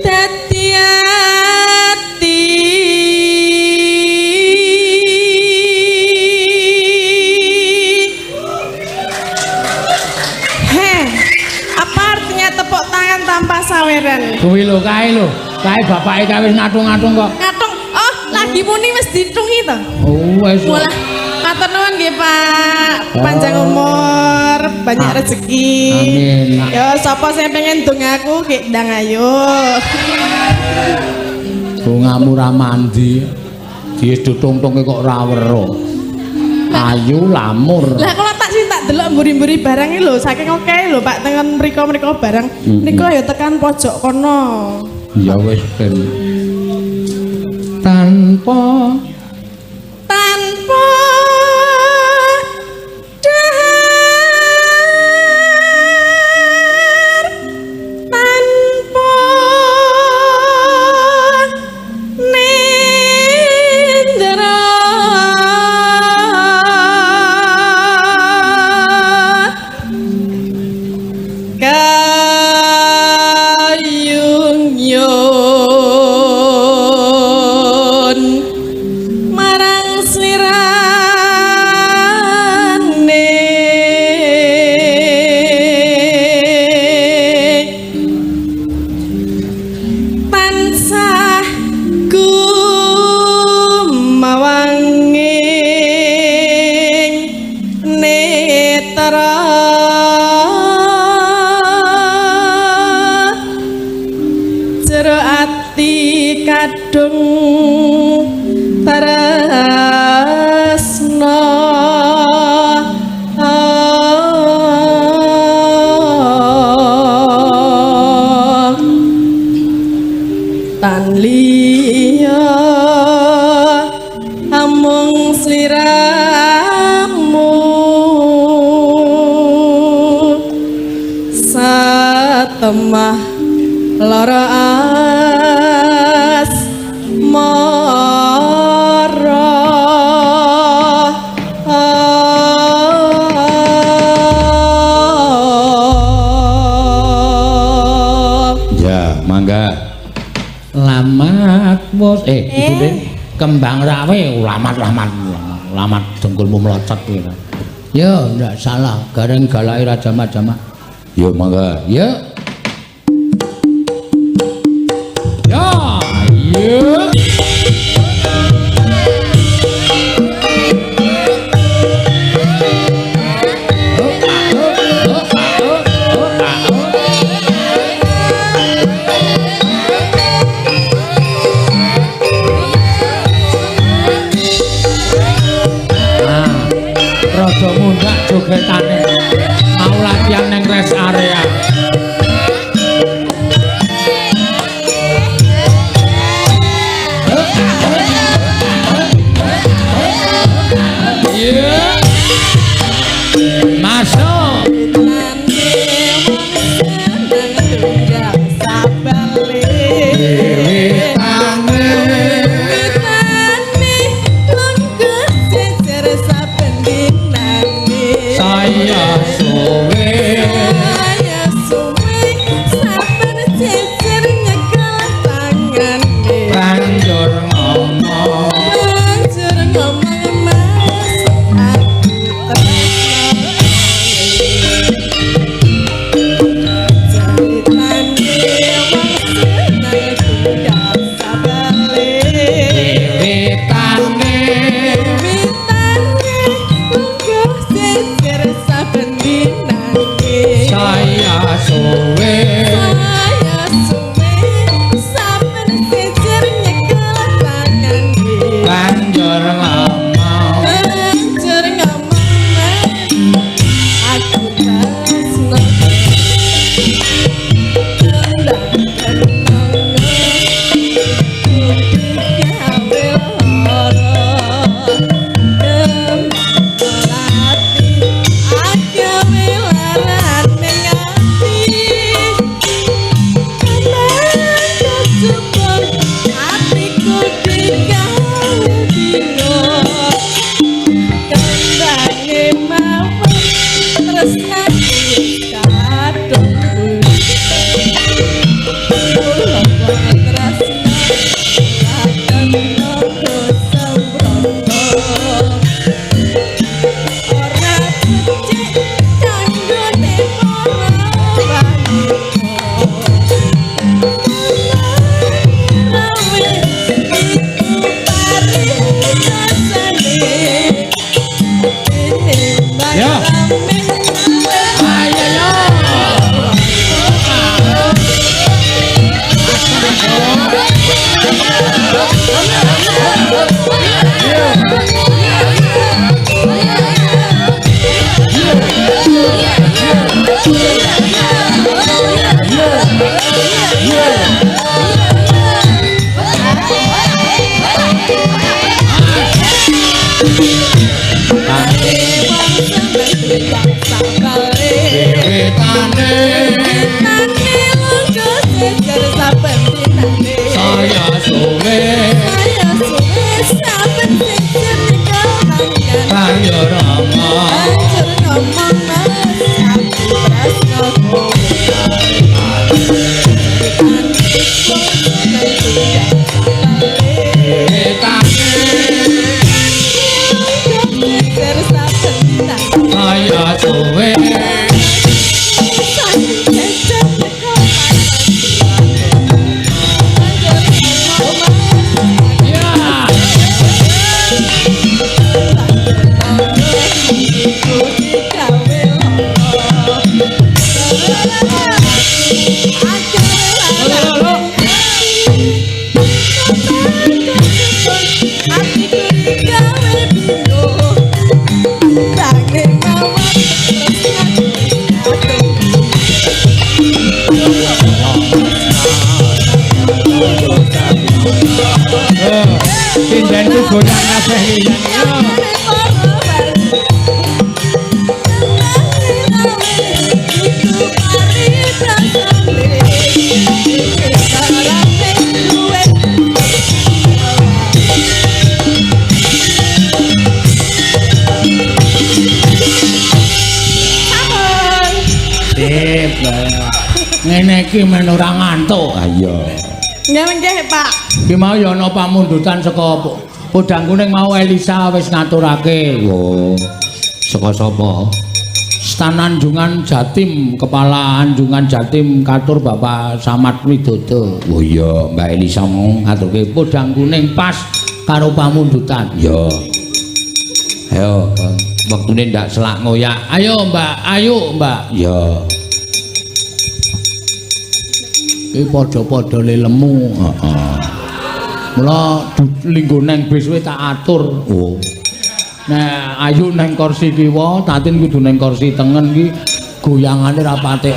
dadi ati apa artinya tepuk tangan tanpa saweran? Kuwi lho kae lho. Kae bapake kae wis ngatung-ngatung kok. Ngatung. Oh, lagi muni wis ditungi to. Oh, wis. Mulah matur nuwun nggih, Pak. Panjang umur, banyak rezeki. Amin. Yo, sapa sing pengen dongaku nggih ndang ayo. Bungamu ra mandi. Dies ditungtunge kok ora weruh. Ayu lamur. Lah kalau tak sih tak delok mburi-mburi barang iki lho, saking oke lho Pak tengen mriko-mriko barang. Niku ayo tekan pojok kono. Ya wis ben. Tanpa temah lara asmara ya mangga lamat bos itu deh kembang rawe lamat dengkulmu melocot gitu. Ya ndak salah gareng galai raja majama. yo mangga Ya. Ya, ya. Rada mundak jogetane. Mau latihan neng rest area. Masuk. Saya saya suwe kaya rama saya suwe Sindenku goyang kabeh liyan. Sip. Ngene iki men ora ngantuk. Ah iya. Nggih, Pak. Ki mau ya ana pamundutan saka Podang Kuning mau Elisa wis ngaturake. Oh. Saka sapa? Stan Anjungan Jatim, Kepala Anjungan Jatim katur Bapak Samad Widodo. Oh iya, Mbak Elisa mau Ngaturke Podang Kuning pas karo pamundutan. ya. Ayo, wektune ndak selak ngoyak. Ayo Mbak, ayo Mbak. Ya. Iki padha-padha lelemu. Heeh. Mula linggo neng bis wis tak atur. Oh. Nah, ayu neng kursi kiwa, Tatin kudu neng kursi tengen iki goyangane ra pate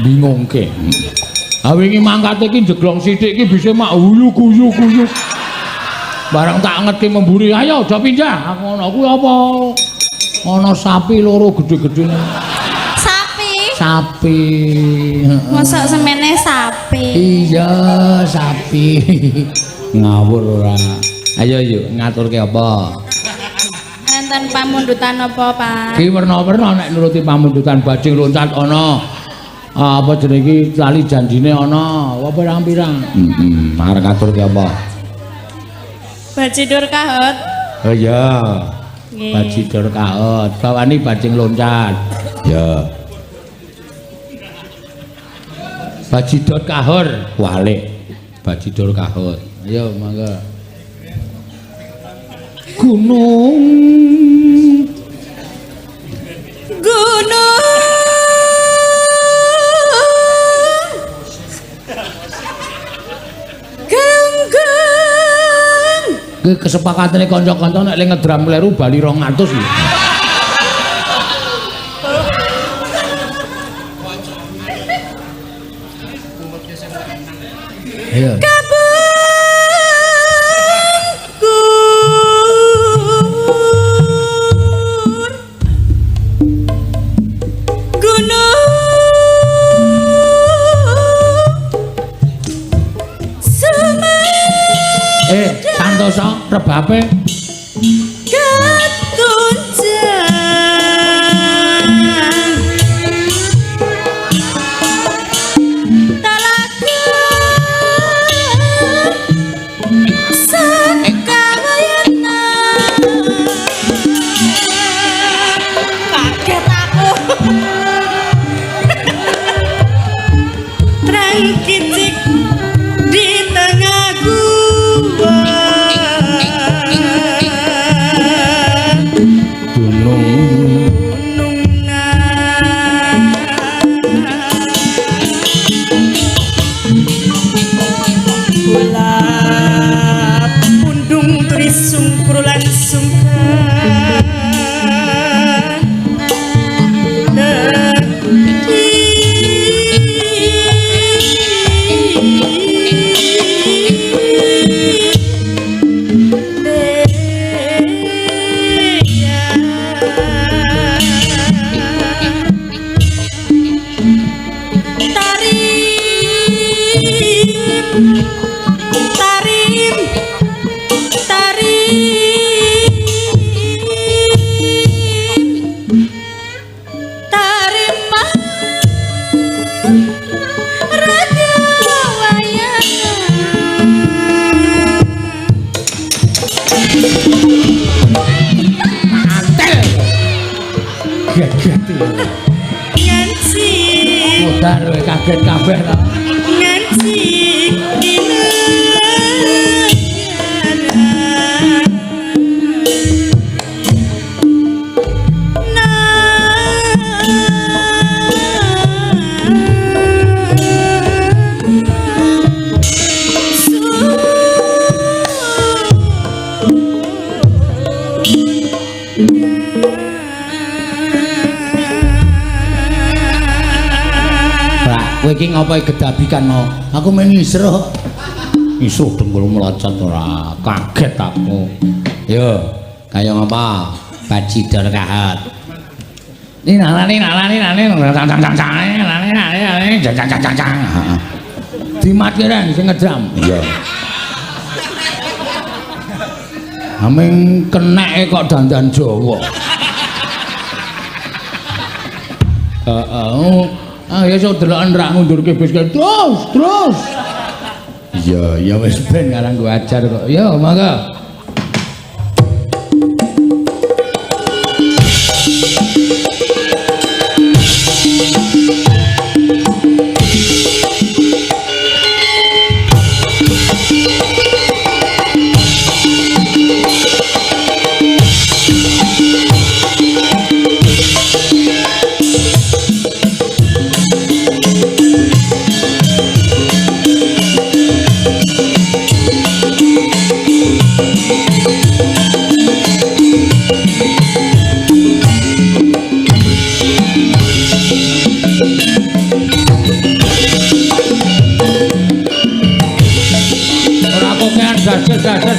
bingungke. Ha wingi mangkate iki jeglong sithik iki bisa mak guyu. Barang tak ngerti memburi, ayo aja pindah. Ngono kuwi apa? Ana sapi loro gedhe-gedhe. Sapi. Mosok semene sapi. Iya, sapi. Ngawur ora. Ayo yuk ngaturke apa? Enten pamundutan apa, Pak? Ki werna-werna nek nuruti pamundutan bajing loncat ana. Apa jenenge iki lali janjine ana. Apa pirang-pirang? Heeh, arep ngaturke apa? Bajidur kahot. Oh iya. Nggih. Bajidur kaot. Bawani bajing loncat. Ya. Bajidor kahor walik. Bajidor kahor. Ayo mangga. Gunung Ki kesepakatane kanca-kanca nek le ngedram kleru bali 200 lho. Ayo. Santosa rebape Antel. Geget. Nganci Modar kaget kabeh ta. nganci Kowe iki ngopo gedabikan mau? Aku men isro. Isro dengkul melocot ora. Kaget aku. Yo, kaya ngapa? Bacidor kahat. Ini nalani. Dimatiran sing ngedram. Iya. Aming keneke kok dandan Jawa. Ya iso deloken rak ngundurke bis terus. Iya wis ben ngarang ku ajar kok. Ya mangga. Gaset.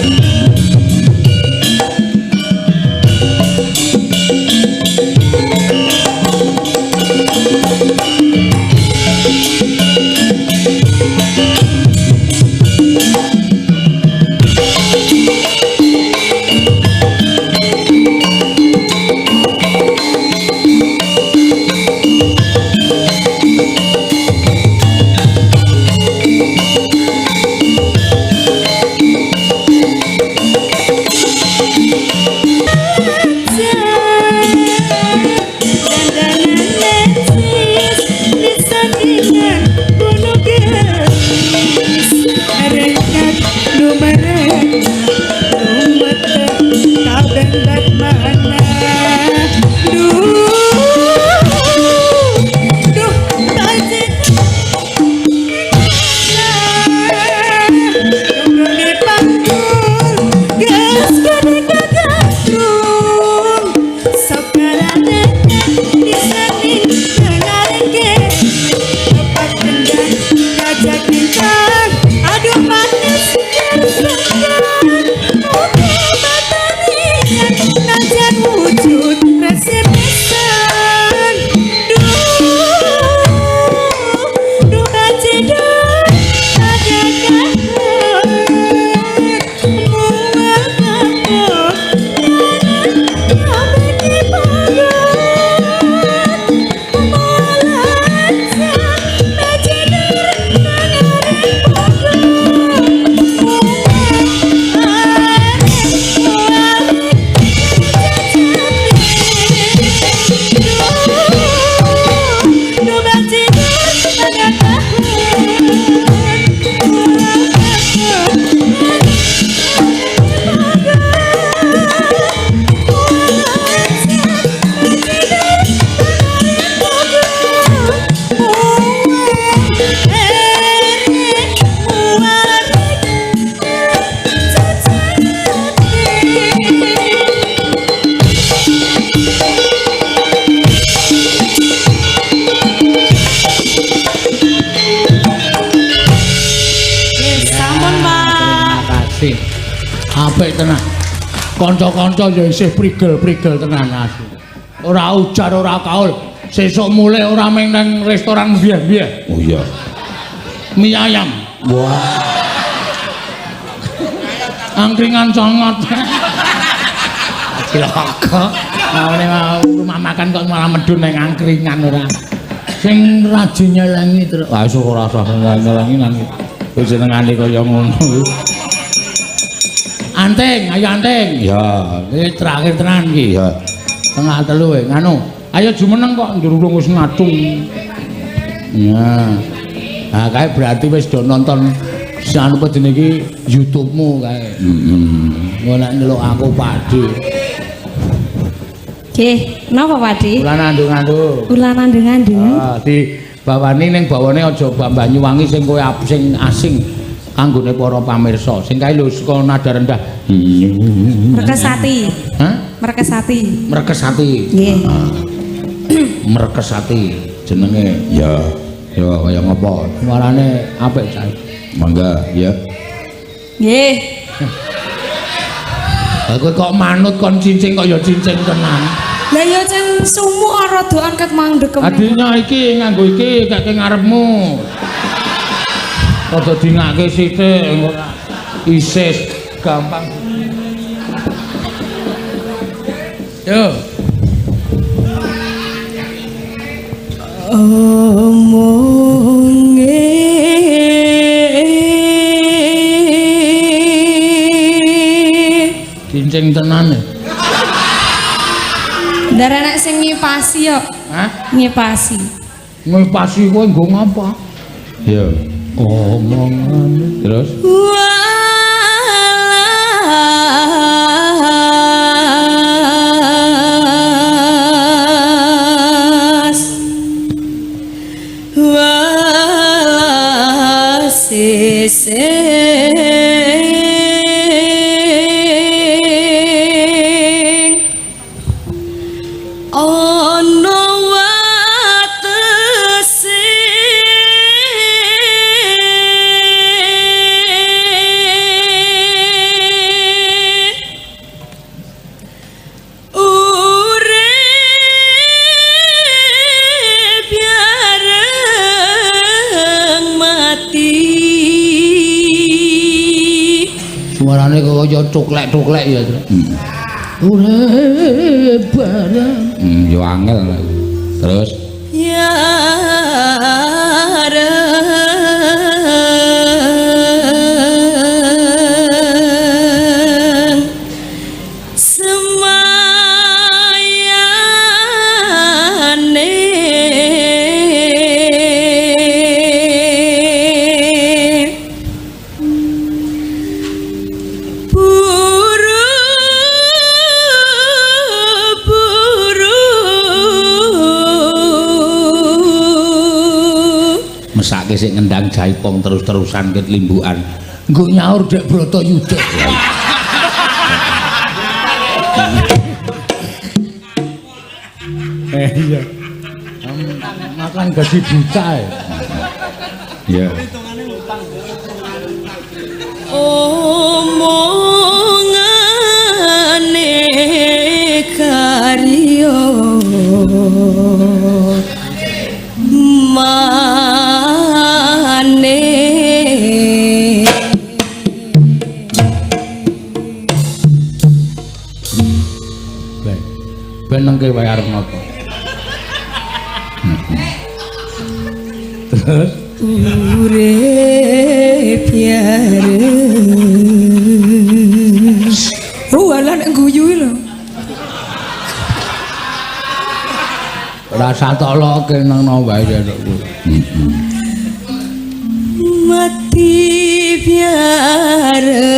Apik tenan. Kanca-kanca ya isih prigel-prigel tenan asli. Ora ujar ora kaul. Sesuk mulai ora meng nang restoran biye-biye. Oh iya. Mie ayam. Wah. Angkringan sangat. Cilaka. Ngene rumah makan kok malah medun nang angkringan ora. Sing rajin nyelengi terus. Lah iso ora usah nyelengi nang. Wis jenengane kaya ngono. Anting, ayo anting. Ya, Iki terakhir tenan iki. ya. Tengah telu nganu. Ayo jumeneng kok ndurung wis ngadung. Ya. Nah, kae berarti wis do nonton sanu pedene iki YouTube-mu kae. Nek ndelok aku Pakde. Nggih, napa Pakde? Kula nandung-nandung. Kula nandung-nandung. Di bawani ning bawane aja Banyuwangi sing kowe sing asing kanggone para pamirsa. Sing kae lho saka nada rendah. Merkesati. Hah? Merkesati. Merkesati. Nggih. Merkesati jenenge. Ya. Ya kaya ngopo? Suarane apik cae. Mangga, ya. Nggih. Lah kowe kok manut kon cincing kok ya cincing tenan. Lah ya jan sumuk rada angkat mandek. Adinya iki nganggo iki kek ngarepmu. Rada dingake sithik ora isis gampang. Yo. Cincing tenan. Ndar anak sing ngipasi yo. Hah? Ngipasi. Ngepasi kowe nggo ngapa? Ya. Omongan Terus Walas Walas sing ono suarane kaya cuklek-cuklek ya. Urip bareng. yo angel. Terus Yareng semayane Mesake sik ngendang jaipong terus-terusan ket limbukan. Nggo nyaur dek Bratayuda. Iya. Makan gaji buta ya. ya. Omongane karya mane Ben nengke wae arep napa? Terus urip yareng alah nek guyu lho rasa toloke nang wae ya mati biareng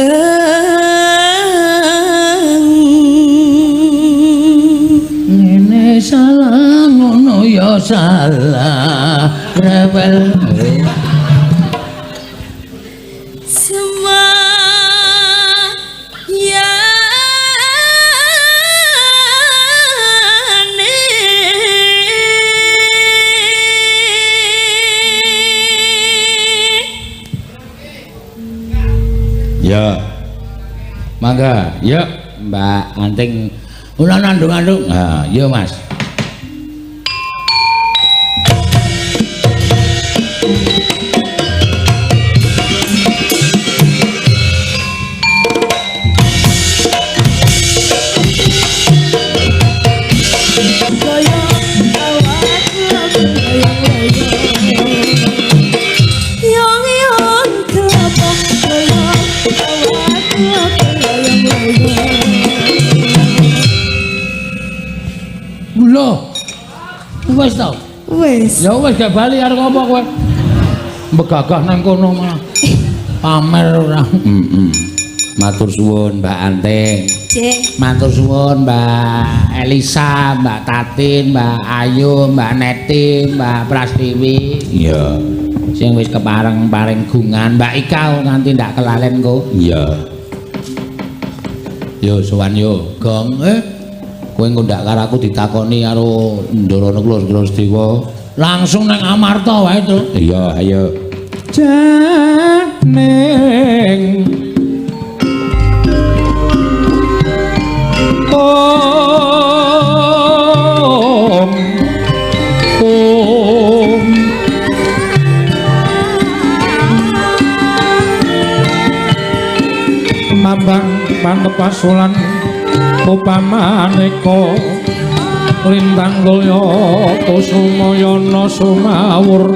ngene salah ngono ya salah rebel Ya. Mangga, yuk Mbak Anting ulah nandung-nandung. Nah, yuk Mas. Yang kelapa, yang wis to. Wis. Ya wis gak bali arep apa kowe? Begagah nang kono malah. Pamer ora. Matur suwun Mbak Anting. Nggih. Matur suwun Mbak Elisa, Mbak Tatin, Mbak Ayu, Mbak Neti, Mbak Prastiwi. Iya. Sing wis kepareng-pareng gungan, Mbak Ika nganti ndak kelalen kok. Iya. Yo sowan yo, Gong. Kowe ngundak karo aku ditakoni karo Ndorono Kluwes-Kluwes langsung nang Amarta wae, Tru. Iya, ayo. Janeng Mambang pantepasulan upamaneka lintang loya kusumayana sumawur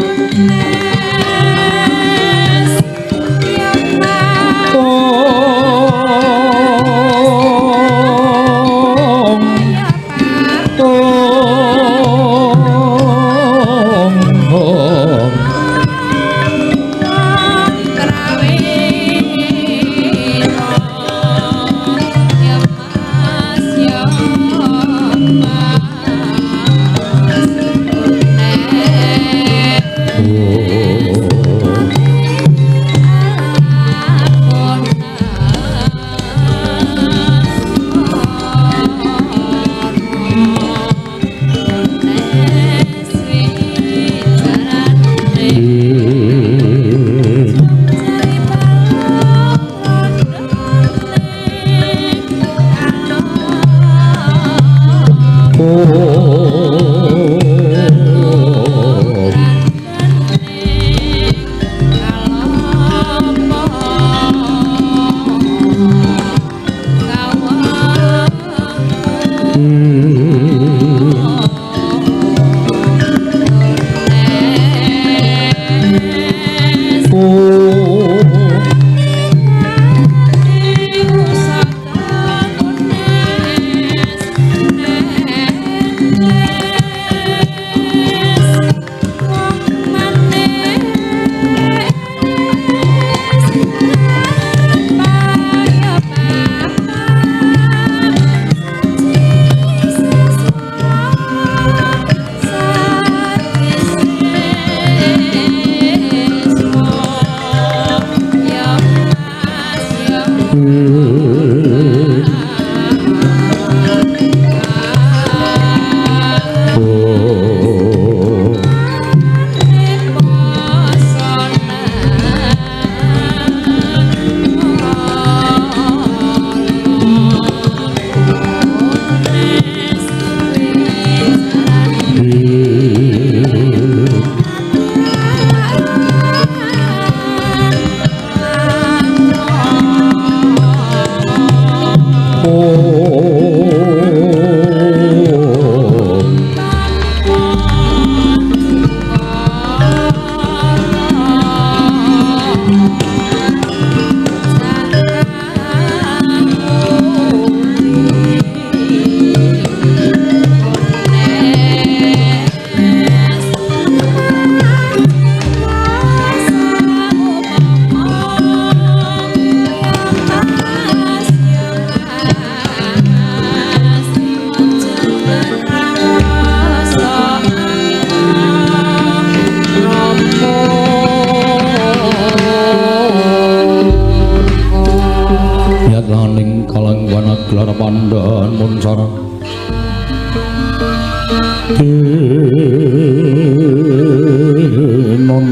non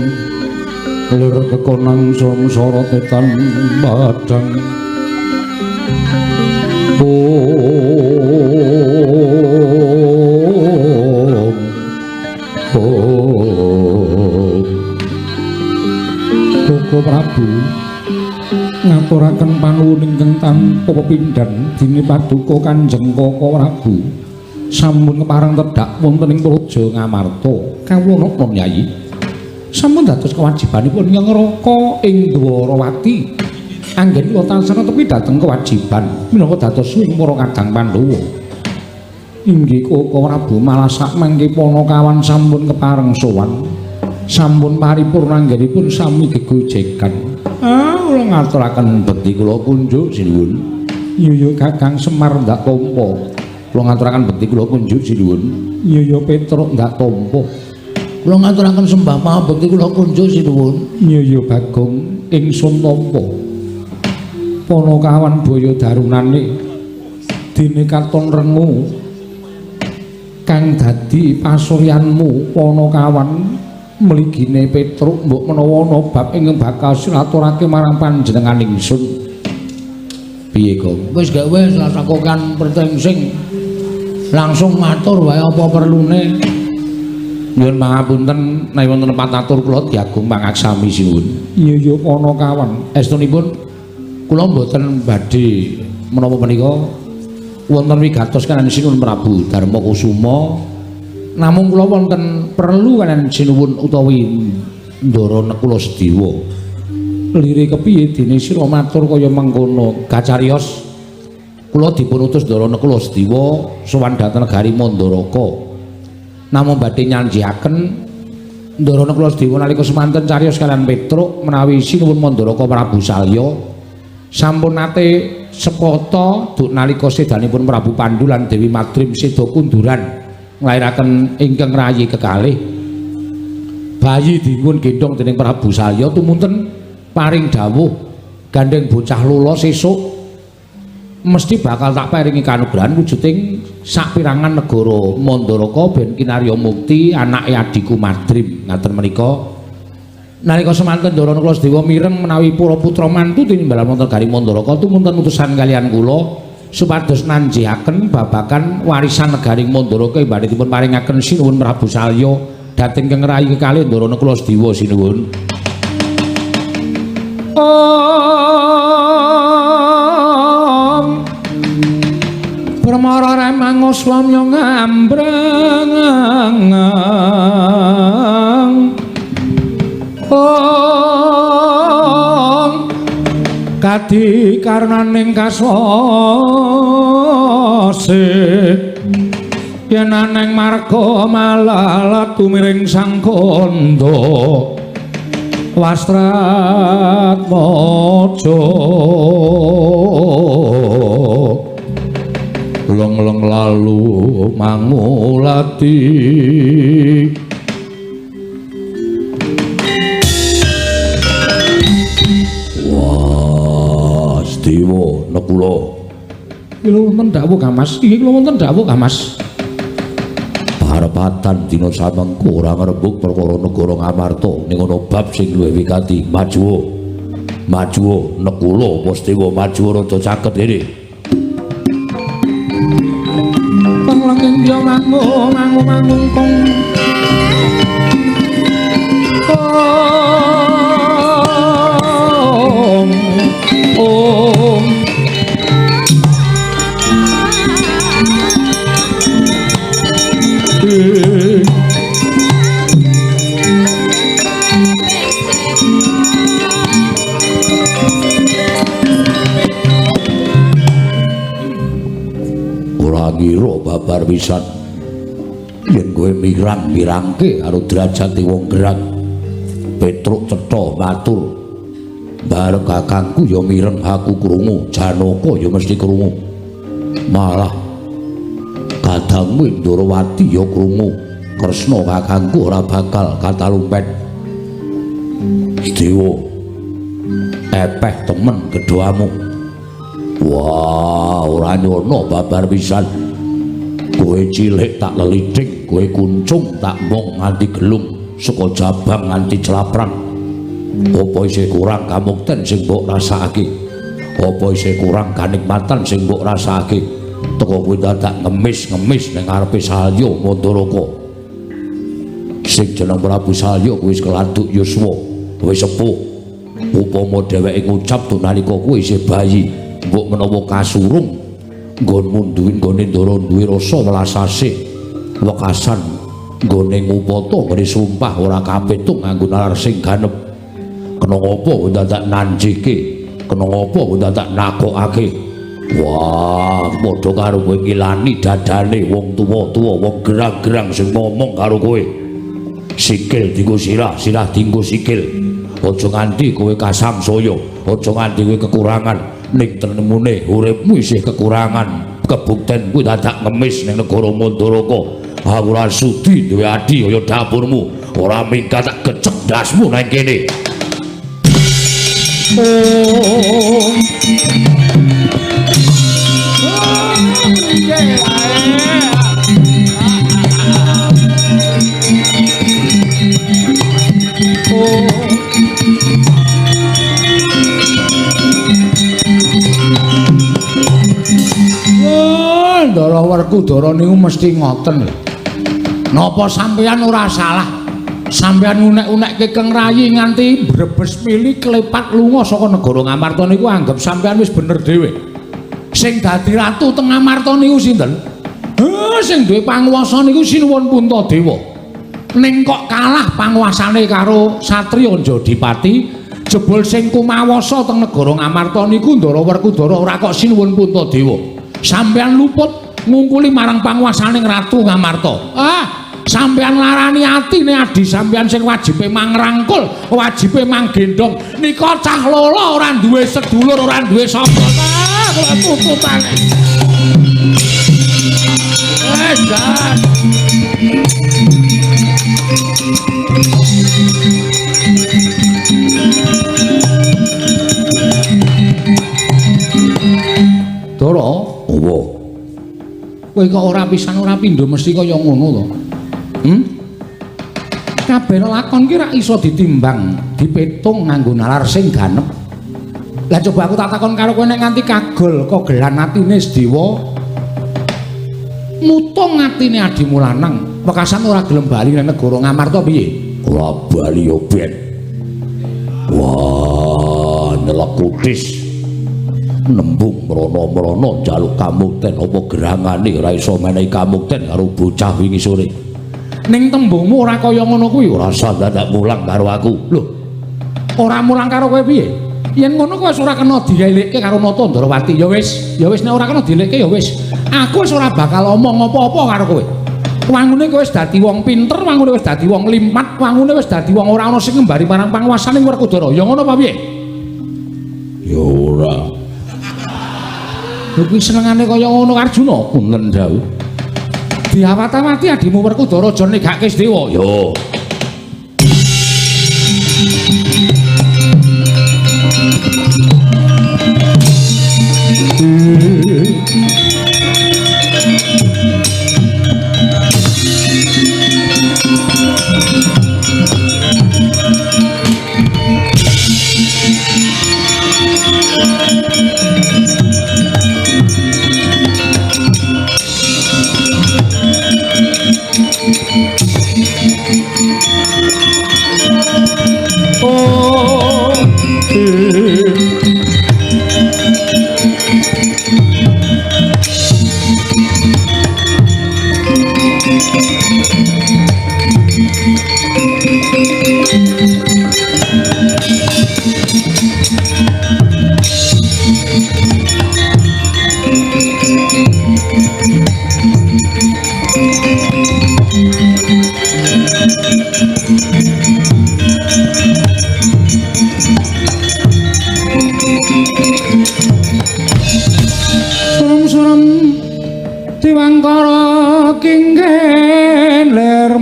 lir kekonang samsara tetan padang Koko Prabu ngaturaken panuwun ingkang tanpa pepindhan dene paduka Kanjeng Koko Prabu sampun kepareng tedhak wonten ing Praja Ngamarta kawula napa Nyai sampun dados kewajibanipun ing Raka ing Dwarawati anggen kula tansah tepi dhateng kewajiban minangka dados swing para kadang Pandhawa Inggih Koko Prabu Malasak mangke Panakawan sampun kepareng sowan. Sampun paripurna anggenipun sami gegojekan. Kula ngaturaken bekti kula kunjuk sinuwun. Iya Kakang Semar ndak tampa. Kula ngaturaken bekti kula kunjuk sinuwun. Iya Petruk ndak tampa. Kula ngaturaken sembah maha bekti kula kunjuk sinuwun. Iya Bagong ingsun tampa. Panakawan Baya Darunane dene katon rengu kang dadi pasuryanmu Panakawan mligine Petruk mbok menawa ana bab ingkang bakal silaturahmi marang panjenengan ingsun. Piye, Gong? Wis gawe sasakokan pertengsing. Langsung matur wae apa perlune. Nyuwun pangapunten menawi wonten tempat atur kula diagung pangaksami sinuwun. Iya Panakawan. Estunipun kula mboten badhe menapa menika wonten wigatos kaliyan sinuwun Prabu Darmakusuma. Namung kula wonten perlu kaliyan sinuwun utawi ndara nekula Sedewa. Lire kepiye dene sira matur kaya mengkono Gacarios. Kula dipun utus ndara nekula Sedewa sowan dhateng negari Mandaraka. Namung badhe nyanjiaken ndara nekula Sedewa nalika semanten cariyos kaliyan Petruk menawi sinuwun Mandaraka Prabu Salya sampun nate sepata duk nalika sedanipun Prabu Pandhu lan Dewi Madrim seda kunduran nglairaken ingkang rayi kekalih. Bayi dipun gendhong dening Prabu Salya tumunten paring dawuh gandeng bocah lula sesuk mesti bakal tak paringi kanugrahan wujuding sapirangan negara Mandaraka ben kinarya mukti anake adiku Madrim. Ngaten menika nalika semanten Ndara Nekula Sedewa mireng menawi para putra mantu tinimbalan wonten negari Mandaraka tumunten utusan kaliyan kula supados nanjihaken babagan warisan negari Mandaraka badhe dipun paringaken sinuwun Prabu Salya dhateng keng rayi kekalih Ndara Nekula Sedewa sinuwun. Pramara remang swamya ngambrang kadi karnaning kasose yen aneng marga malalat tumiring sang kandha wastrat mojo leng-leng lalu mangulati wah Sedewa Nekula iki lho wonten dawuh Kamas iki lho wonten dawuh Kamas parepatan dina samengko ora ngrembug perkara negara Ngamarta ning ana bab sing luwih wigati maju Nekula apa Sedewa maju rada caket dene panglenging yo mangung kong om ngira babar pisan yen kowe mirang-mirangke karo derajat wong gerak Petruk cetha matur bareng kakangku ya mireng aku krungu Janaka ya mesti krungu malah kadangmu Ndarawati ya krungu Kresna kakangku ora bakal katalumpet Sedewa epeh temen kedhoamu wah ora nyono babar pisan kowe cilik tak lelitik kowe kuncung tak mong nganti gelung saka jabang nganti celaprang apa isih kurang kamukten sing mbok rasakake apa isih kurang kanikmatan sing mbok rasakake teko kowe dadak ngemis-ngemis ning ngarepe Salya Mandaraka sing jeneng Prabu Salya kuwi wis keladuk yuswa wis sepuh upama dheweke ngucap nalika kowe isih bayi mbok menawa kasurung nggonmu nggone Ndara duwe rasa welas asih wekasan nggone ngupata ngene sumpah ora kapitung nganggo nalar sing ganep kena apa dadak nanjike kena apa dadak nakokake Wah, padha karo kowe ngilani dadane wong tuwa-tuwa, wong gerang-gerang sing ngomong karo kowe. Sikil dienggo sirah, sirah dienggo sikil. Aja nganti kowe kasamsaya, aja nganti kowe kekurangan. Ning tenemune uripmu isih kekurangan. Kebukten kuwi dadak ngemis ning negara Mandalaka. Aku ora sudi duwe adi kaya dapurmu. Ora minggat tak gecek dasmu nang kene. Ndara Werkudara niku mesti ngoten. Napa sampeyan ora salah? Sampeyan unek-unekke Keng Rayi nganti brebes mili klepat lunga saka negara Ngamarta niku anggap sampeyan wis bener dhewe. Sing dadi ratu teng Ngamarta niku sinten? Sing duwe panguwasa niku Sinuwun Puntadewa. Ning kok kalah panguwasane karo Satriya Jodipati, jebul sing kumawasa teng negara Ngamarta niku Ndara Werkudara ora kok Sinuwun Puntadewa. Sampeyan luput ngungkuli marang panguwasaning Ratu Ngamarta. Sampeyan larani atine adi sampeyan sing wajibe mangrangkul, wajibe manggendong. Nika cah lolo ora duwe sedulur, ora duwe sapa. Kula tututane. Jan. Dara, apa? Kowe kok ora pisan ora pindho mesti kaya ngono to. Kabeh lakon ki ra iso ditimbang, dipetung nganggo nalar sing ganep. Lah coba aku tak takon karo kowe nek nganti kagol kogelan atine Sedewa, mutung atine adimu lanang, wekasan ora gelem bali nang negara Ngamarta piye? Ora bali yo ben. Wah, nelekutis. Nembung mrono-mrono njaluk kamukten apa gerangane ora iso menehi kamukten karo bocah wingi sore. Ning tembungmu ora kaya ngono kuwi, ora usah dadak mulang karo aku. Lho, ora mulang karo kowe piye? Yen ngono kowe wis ora kena dielekke karo Nata Ndrawati. Ya wis nek ora kena dielekke ya wis. Aku wis ora bakal omong apa-apa karo kowe. Wangune kowe wis dadi wong pinter, wangune wis dadi wong limat, wangune wis dadi wong ora ana sing ngembari marang panguwasaning Werkudara. Ya ngono apa piye? Ya ora. Lho kuwi senengane kaya ngono Arjuna, punten dawuh. Diawat-awati adimu Werkudara aja negake Sedewa. Yo.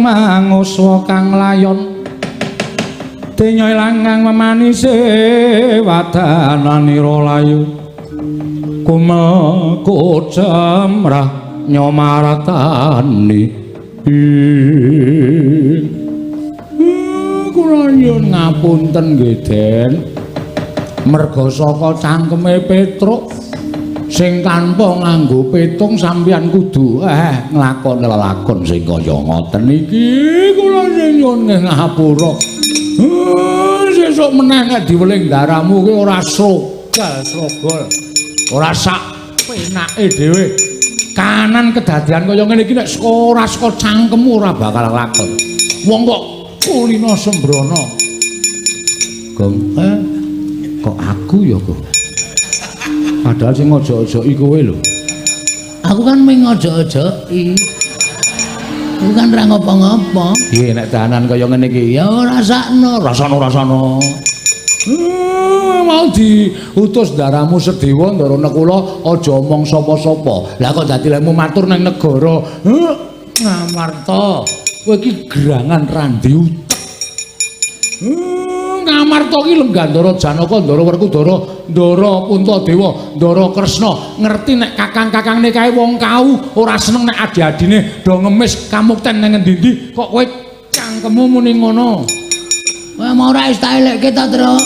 Manguswa kang layon denyoy langgang memanise wadananira layu kumeko jamrah nyomaratani kula nyuwun ngapunten nggih Den merga saka cangkeme Petruk sing tanpa nganggo petung sampeyan kudu nglakoni lelakon sing kaya ngoten iki kula nyuwun ngapura. Sesuk meneh nek diweling daramu ki ora srogal, ora sak penake dhewe. Kanan kedadian kaya ngene iki nek ora saka cangkemmu ora bakal lakon. Wong kok kulina sembrono. Gong, kok aku ya kok. Padahal sing ojo-ojoki kowe lho. Aku kan ming ojo-ojoki. Aku kan ra ngopo-ngopo. Piye nek dahanan kaya ngene iki? Ya ora sakno, Rasana. Mau diutus daramu Sedewa ndara Nekula aja omong sapa-sapa. Lah kok dadi lemu matur nang negara. Ngamarta. Kowe iki gerangan randi utek. Ngamarta iki Lenggandara Janaka, Ndara Werkudara, Ndara Puntadewa, Ndara Kresna ngerti nek kakang-kakangne kae wong kau ora seneng nek adi-adine do ngemis kamukten nang endi-endi kok kowe cangkemmu muni ngono. Kowe mau ora wis tak elekke ta, Tru?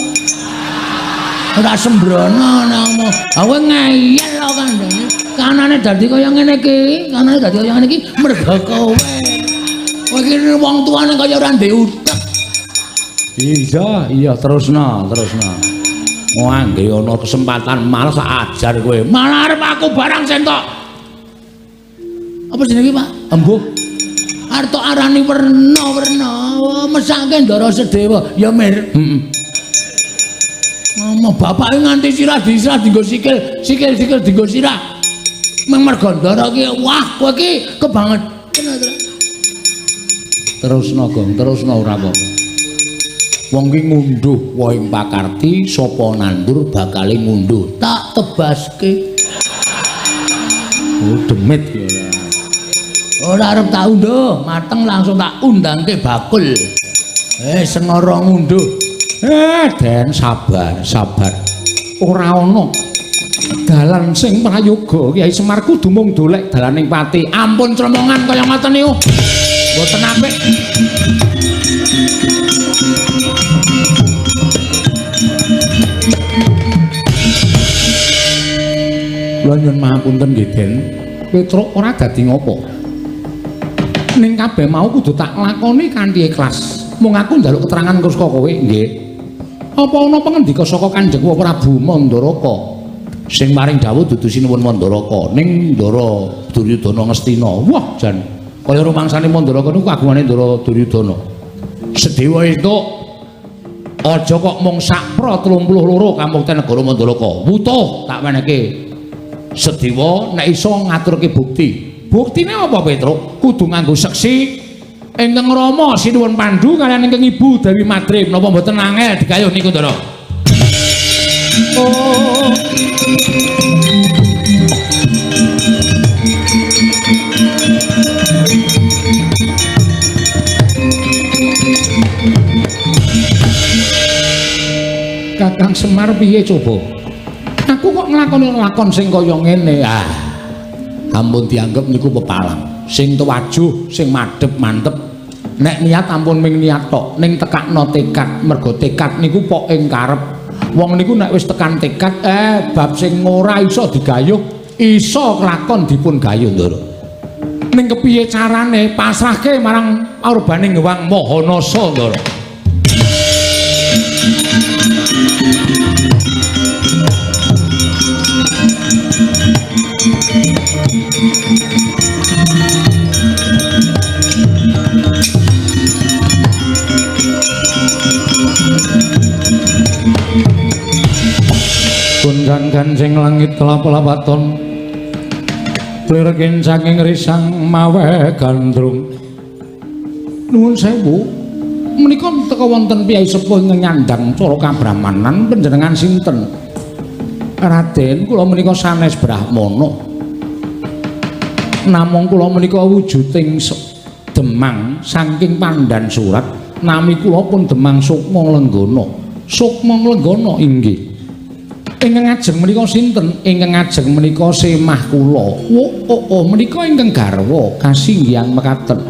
Ora sembrono nangmu. Kowe ngeyel kok kandhane. Kanane dadi kaya ngene iki, kanane dadi kaya ngene iki merga kowe. Kowe iki wong tuane kaya ora ndek utek. Iya, terusna. Wah, nggih ana kesempatan malah sak ajar kowe. Malah arep aku barang sentok. Apa jenenge, Pak? Embuh. Arep arani werna-werna. Mesake Ndara Sedewa, ya mir. Ngomong bapak nganti sirah dienggo sikil dienggo sirah. Meng merga Ndara ki, wah kowe ki kebangetan. Terusna, Gong, terusna ora apa-apa. Wong ki ngunduh wohing pakarti sapa nandur bakale ngunduh Tak tebaske. Oh demit ya. Ora arep tak unduh, mateng langsung tak undangke bakul. Sengara ngunduh. Den sabar. Ora ana dalan sing prayoga Kyai Semar kudu mung dolek dalaning pati. Ampun tremongan kaya ngoten niku. Mboten apik. Kula nyuwun mahapunten nggih, Den. Petruk ora dadi ngopo. Ning kabeh mau kudu tak lakoni kanthi ikhlas. Mung aku njaluk keterangan saka kowe, nggih. Apa ana pangendika saka Kanjeng Prabu Mandaraka sing maring dawuh dudu sinuwun Mandaraka ning Ndara Duryudana Ngastina. Wah, jan kaya rumangsane Mandaraka niku kagungane Ndara Duryudana. Sedewa itu aja kok mung sakpra 32 kamukten negara Mandaraka. Wutuh tak wenehke. Sedewa nek iso ngaturke bukti. Buktine apa, Petruk? Kudu nganggo seksi ingkang Rama Sinuwun Pandhu kaliyan ingkang Ibu Dewi Madrim. Napa mboten angel digayuh niku, Ndara? Oh. Kakang Semar piye coba? Aku kok nglakoni lakon sing kaya ngene. Ampun dianggep niku pepalang. Sing tuwajuh, sing madhep mantep. Nek niat ampun ming niat tok, ning tekakno tekad. Mergo tekad niku pok ing karep. Wong niku nek wis tekan tekad, bab sing ora iso digayuh, iso kelakon dipun gayuh, Ndara. Ning kepiye carane pasrahke marang Aurbane Gewang Mahanasa, Ndara. Kunjan sing langit kelap-lapaton plirken saking risang mawe gandrung. Nuwun sewu menika teka wonten piyai sepuh ingkang nyandang cara kabrahmanan panjenengan sinten? Raden, kula menika sanes Brahmana. Namung kula menika wujuding Demang saking Pandan Surat. Nami kula pun Demang Sukma Lenggana. Sukma Lenggana inggih. Ingkang ajeng menika sinten? Ingkang ajeng menika semah kula. Oh, menika ingkang garwa kasinggihan mekaten.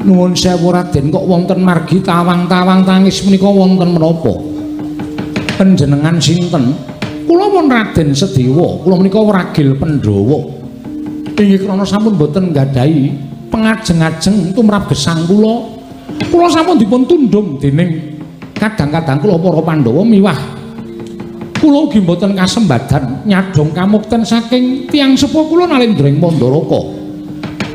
Nuwun sewu Raden, kok wonten margi tawang-tawang tangis menika wonten menapa? Panjenengan sinten? Kula pun Raden Sedewa, kula menika Wragil Pandhawa. Inggih krana sampun boten nggadahi pengajeng-ajeng tumrap gesang kula. Kula sampun dipun tundhung dening kadang-kadang kula para Pandhawa miwah kula ugi mboten kasembadan nyadhong kamukten saking tiyang sepuh kula Nalendring Mandaraka.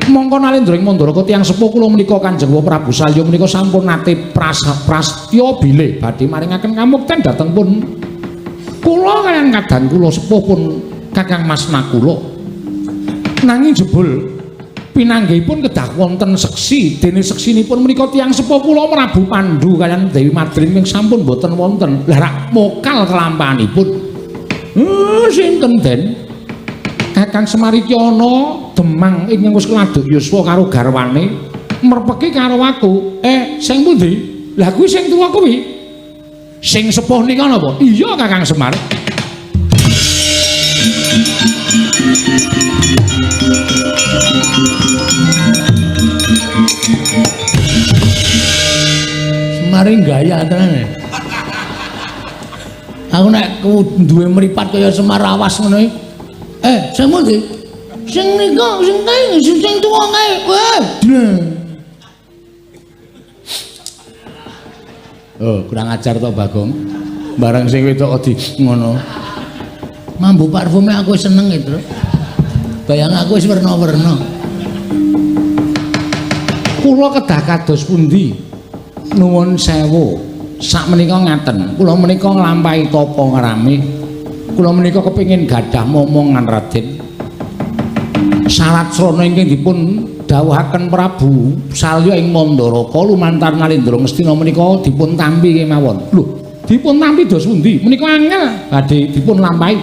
Mongko Nalendring Mandaraka tiyang sepuh kula menika Kanjeng Prabu Salya menika sampun nate prastya bilih badhe maringaken kamukten dhateng pun Kula kaliyan kadang kula sepuh pun Kakang Mas Nakula. Nanging jebul pinanggihipun kedah wonten seksi, dene seksinipun menika tiyang sepuh kula Prabu Pandhu kaliyan Dewi Madrim ing sampun boten wonten. Lah rak mokal kelampahanipun. Sinten den? Kakang Semarityana Demang ingkang wis keladuk yuswa karo garwane merpeki karo aku. Sing pundi? Lah kuwi sing tuwa kuwi. Sing sepuh nika napa? Iya Kakang Semar. Semari gaya tenan. Aku nek duwe mripat kaya Semar awas ngono iki. Sing pundi? Sing nika, sing tuwa kae. Kurang ajar to Bagong. Barang sing wedok di ngono. Mambu parfume aku seneng itu. Bayang aku wis werna-werna. Kula kedah kados pundi? Nuwun sewu. Sakmenika ngaten. Kula menika nglampahi tapa ngrami. Kula menika kepengin gadah momongan Raden. Syarat srana ingkang dipun dawuhaken Prabu Salya ing Mandaraka lumantar Nalendra Ngastina menika dipun tampi kemawon. Lho, dipun tampi dos pundi? Menika angel badhe dipun lampahi.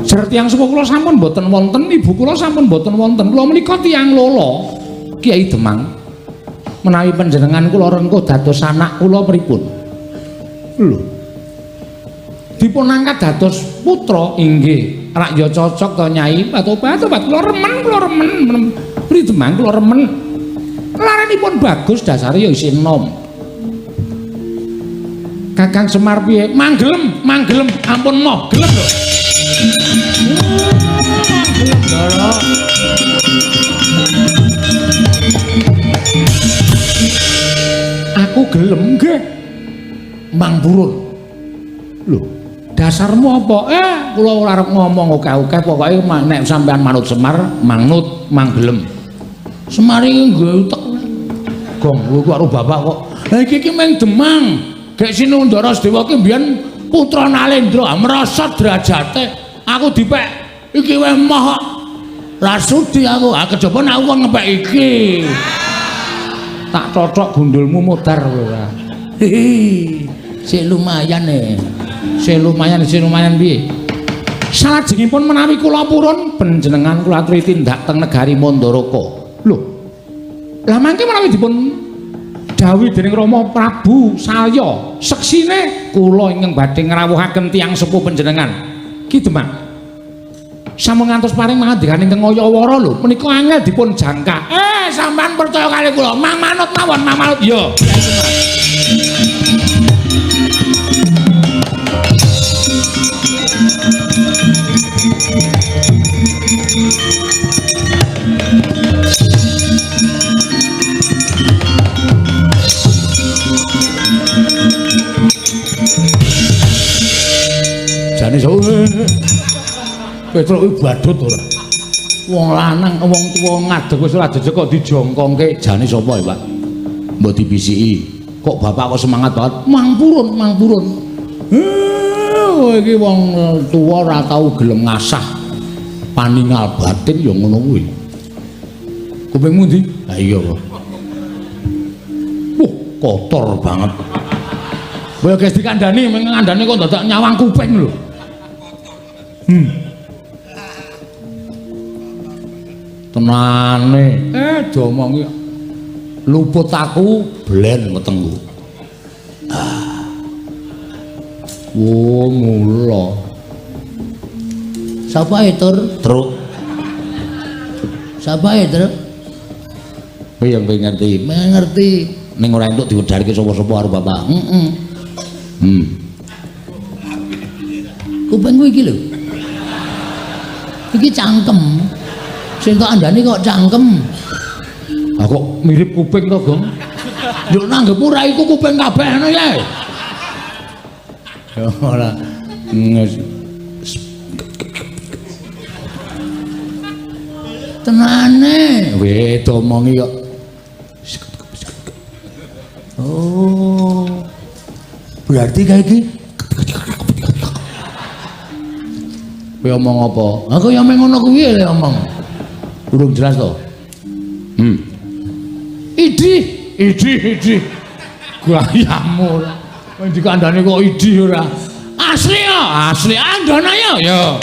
Jer tiyang sepuh kula sampun boten wonten, ibu kula sampun boten wonten. Kula menika tiyang lolo Kiai Demang. Menawi panjenengan kula rengkuh dados anak kula pripun? Lho. Dipun angkat dados putra inggih. Rak ya cocok to Nyai, tobat kula remen. Pri Demang kula remen. Larenipun bagus dasare ya isih enom. Kakang Semar piye? Mangelem, ampun moh, gelem lho. Aku gelem nggih. Mang Purun. Lho, dasarmu apa? Kula ora arep ngomong akeh-akeh, pokoke nek sampean manut Semar, manut, manggelem. Semar iki nggo utek. Gong, kowe karo bapak kok. Lah iki meng Demang. Gek Sinundara Sedewa ki mbiyen putra Nalendra, merosot derajate. Aku dipek iki weh moh. Ra sudi aku. Kejaba nek aku kon ngepek iki. Tak cocok gundulmu mudar kowe. Sik lumayan Sing lumayan piye? Salajengipun menawi kula purun panjenengan kula aturi tindak teng negari Mandaraka. Lho. Lah mangke menawi dipun dawuh dening Rama Prabu Salya, seksine kula ingkang badhe ngrawuhaken tiyang sepuh panjenengan. Ki Demang. Sampun ngantos paring mangandikan ingkang ngayawara lho, menika angel dipun jangka. Sampean percaya kali kula, manut mawon, manut ya. Jane Petruk iki badut ora. Wong lanang, wong tuwa ngadeg wis ora jejeg kok dijongkongke. Jane sapa ya, Pak? Mbok dibisiki. Kok bapak kok semangat banget? Mang Purun. Iki wong tuwa ora tau gelem ngasah paningal batin ya ngono kuwi. Kupingmu ndi? Ha iya kok. Kotor banget. Kowe guys dikandani, ngandani kok dadak nyawang kuping lho. Tenane, diomongi luput aku blen wetengku. Mula. Sapa Tur? Truk. Sapa Tur? Kowe yang ngerti. Mengerti. Ning ora entuk diwedarke sapa-sapa karo bapak. Kupingku iki lho. Iki cangkem. Sing tak andani kok cangkem. Kok mirip kuping to, Gong? Yo nanggepmu ra iku kuping kabeh ngono ya. Ya ora. Tenane. Weh, domongi kok. Berarti kayak iki Kowe omong apa? Aku ya meng ngono kuwi lho omong. Durung jelas to? Idi. Gayamu. Wong dikandani kok idi ora. Asli andana ya.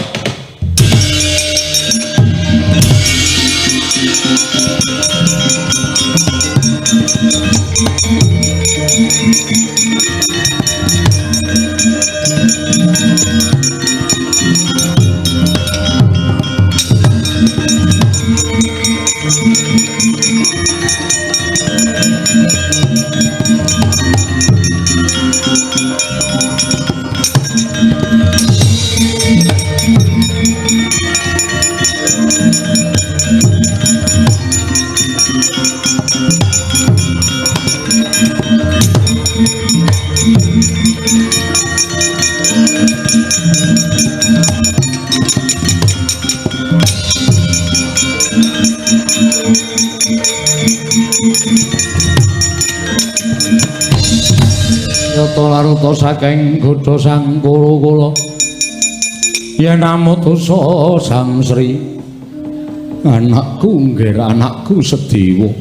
Yata laruta saking godha sang kula yen amutusa sang Sri anakku nggih anakku Sediwa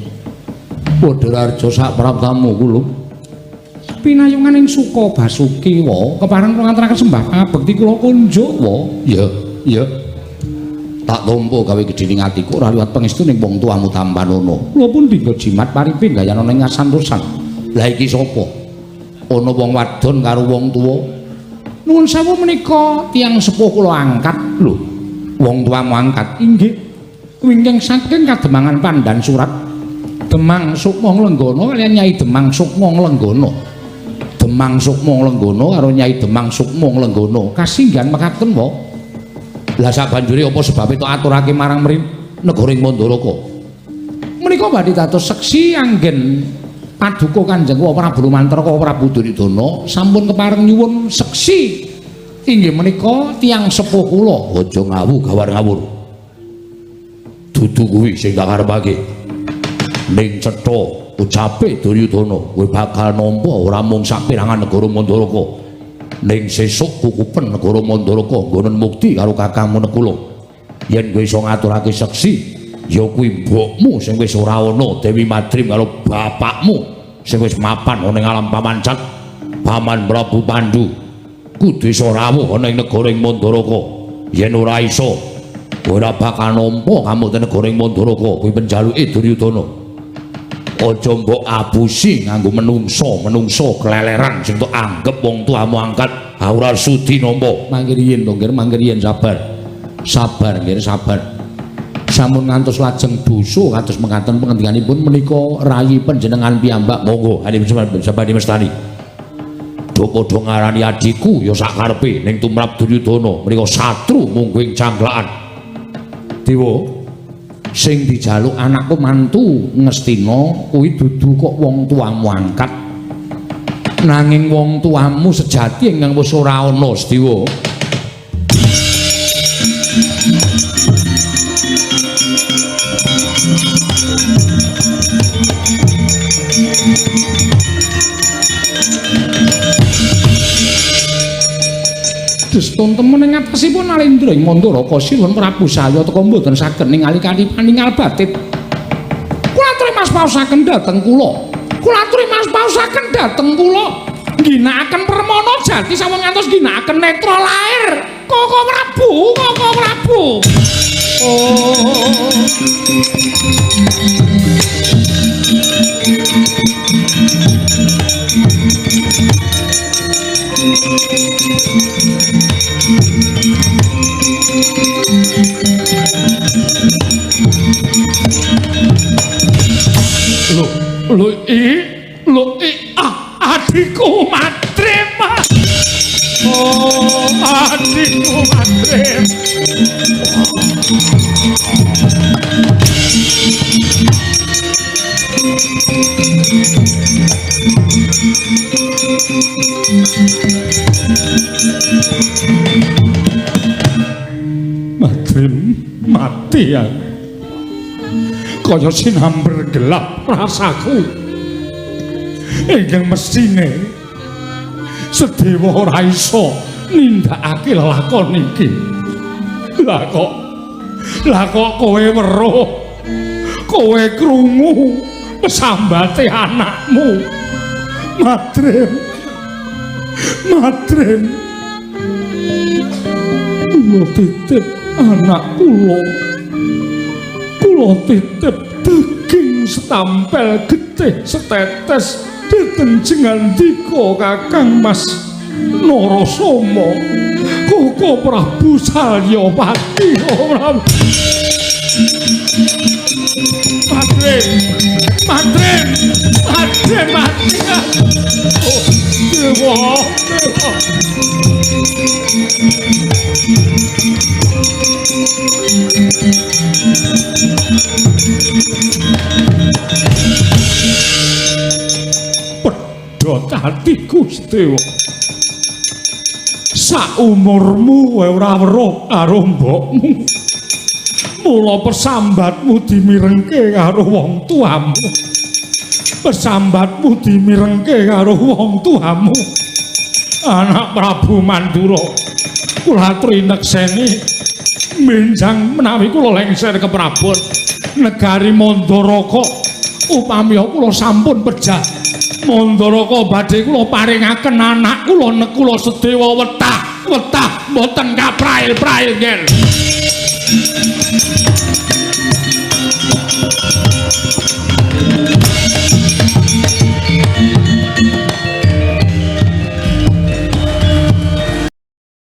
Badararja sak praptamu kula pinayungan ing Suka Basuki wa kepareng ngantaraken sembah pangabekti kula kunjuk wa ya tak tampa gawe gedhening atiku ora liwat pangestu ning wong tuamu Tampanono kula pun dinggo jimat paripe gayana ning ngasantosan lha iki sapa ana wong wadon karo wong tuwa nuwun sewu menika tiyang sepuh kula angkat lho wong tuamu angkat inggih wingking saking Kademangan Pandan Surat Demang Sukma Nglenggana kaliyan Nyai Demang Sukma Nglenggana Demang Sukma Nglenggana karo Nyai Demang Sukma Nglenggana kasinggihan mekaten wa lah sabanjure apa sebabe tok aturake marang mrene negara Mandaraka menika badhe dados seksi anggen paduka Kanjeng Prabu Mantraka Prabu Duryudana sampun kepareng nyuwun seksi inggih menika tiyang sepuh kula aja ngawu gawar ngawur dudu kuwi sing tak karepake ning cetha ucape Duryudana kowe bakal nampa ora mung saperangan negara Mandaraka ning sesuk kukupen negara Mandaraka nggonen mukti karo kakangmu Nekula yen kowe iso ngaturake seksi ya kuwi mbokmu sing wis ora ana Dewi Madrim karo bapakmu sing wis mapan ana ing alam pamancat Paman Prabu Pandhu kudu iso rawuh ana ing negara Mandaraka yen ora iso ora bakal nampa kamu teng negara Mandaraka kuwi penjaluke Duryudana aja mbok abusi nganggo menungso keleleran sing tok anggap wong tuamu angkat ora sudi nampa mangke riyen to nggih mangke riyen sabar nggih sabar sampun ngantos lajeng dosa kados mekaten pengendikanipun menika rayi panjenengan piyambak monggo Ali Sabadi Mestani do padha ngarani adiku ya sak karepe ning tumrap Duryudana menika satru mungguing cangklakan Dewa sing dijaluk anakku mantu Ngastina kuwi dudu kok wong tuamu angkat nanging wong tuamu sejati ingkang wis ora ana Dewa Deston temen ing atasipun Alendra ing Mandaraka Sinuwun Prabu Saya teka mboten saged ningali kanthi paningal batit. Kula aturi mas paosaken dhateng kula. Kula aturi mas paosaken dhateng kula. Ginakaken permana jati sampun ngantos ginakaken netra lair. Koko Prabu. Lho adikku Madrim. Oh, adikku Madrim. Madrim mati ya. Kaya sinamber gelap rasaku. Ingkang mestine Sedewa ora iso nindakake lakon iki. Lah kok kowe weruh. Kowe krungu pesambate anakmu. Madren. Kula titip anak kula. Kula titip daging setampel getih setetes detenjengan dika Kakang Mas Narasoma. Koko Prabu Salyapati. Madren. Oh, Dewa. Pedhot ati Gusti. Saumurmu ora weruh karo mbokmu. Mula pesambatmu dimirengke karo wong tuamu. Pesambatmu dimirengke karo wong tuamu. Anak Prabu Mandura, kula trinekseni menjang menawi kula lengser ke Prabon negari Mandaraka. Upami kula sampun pejah Mandaraka badhe kula paringaken anak kula nek kula sedewa wetah mboten kaprail-prail nggih.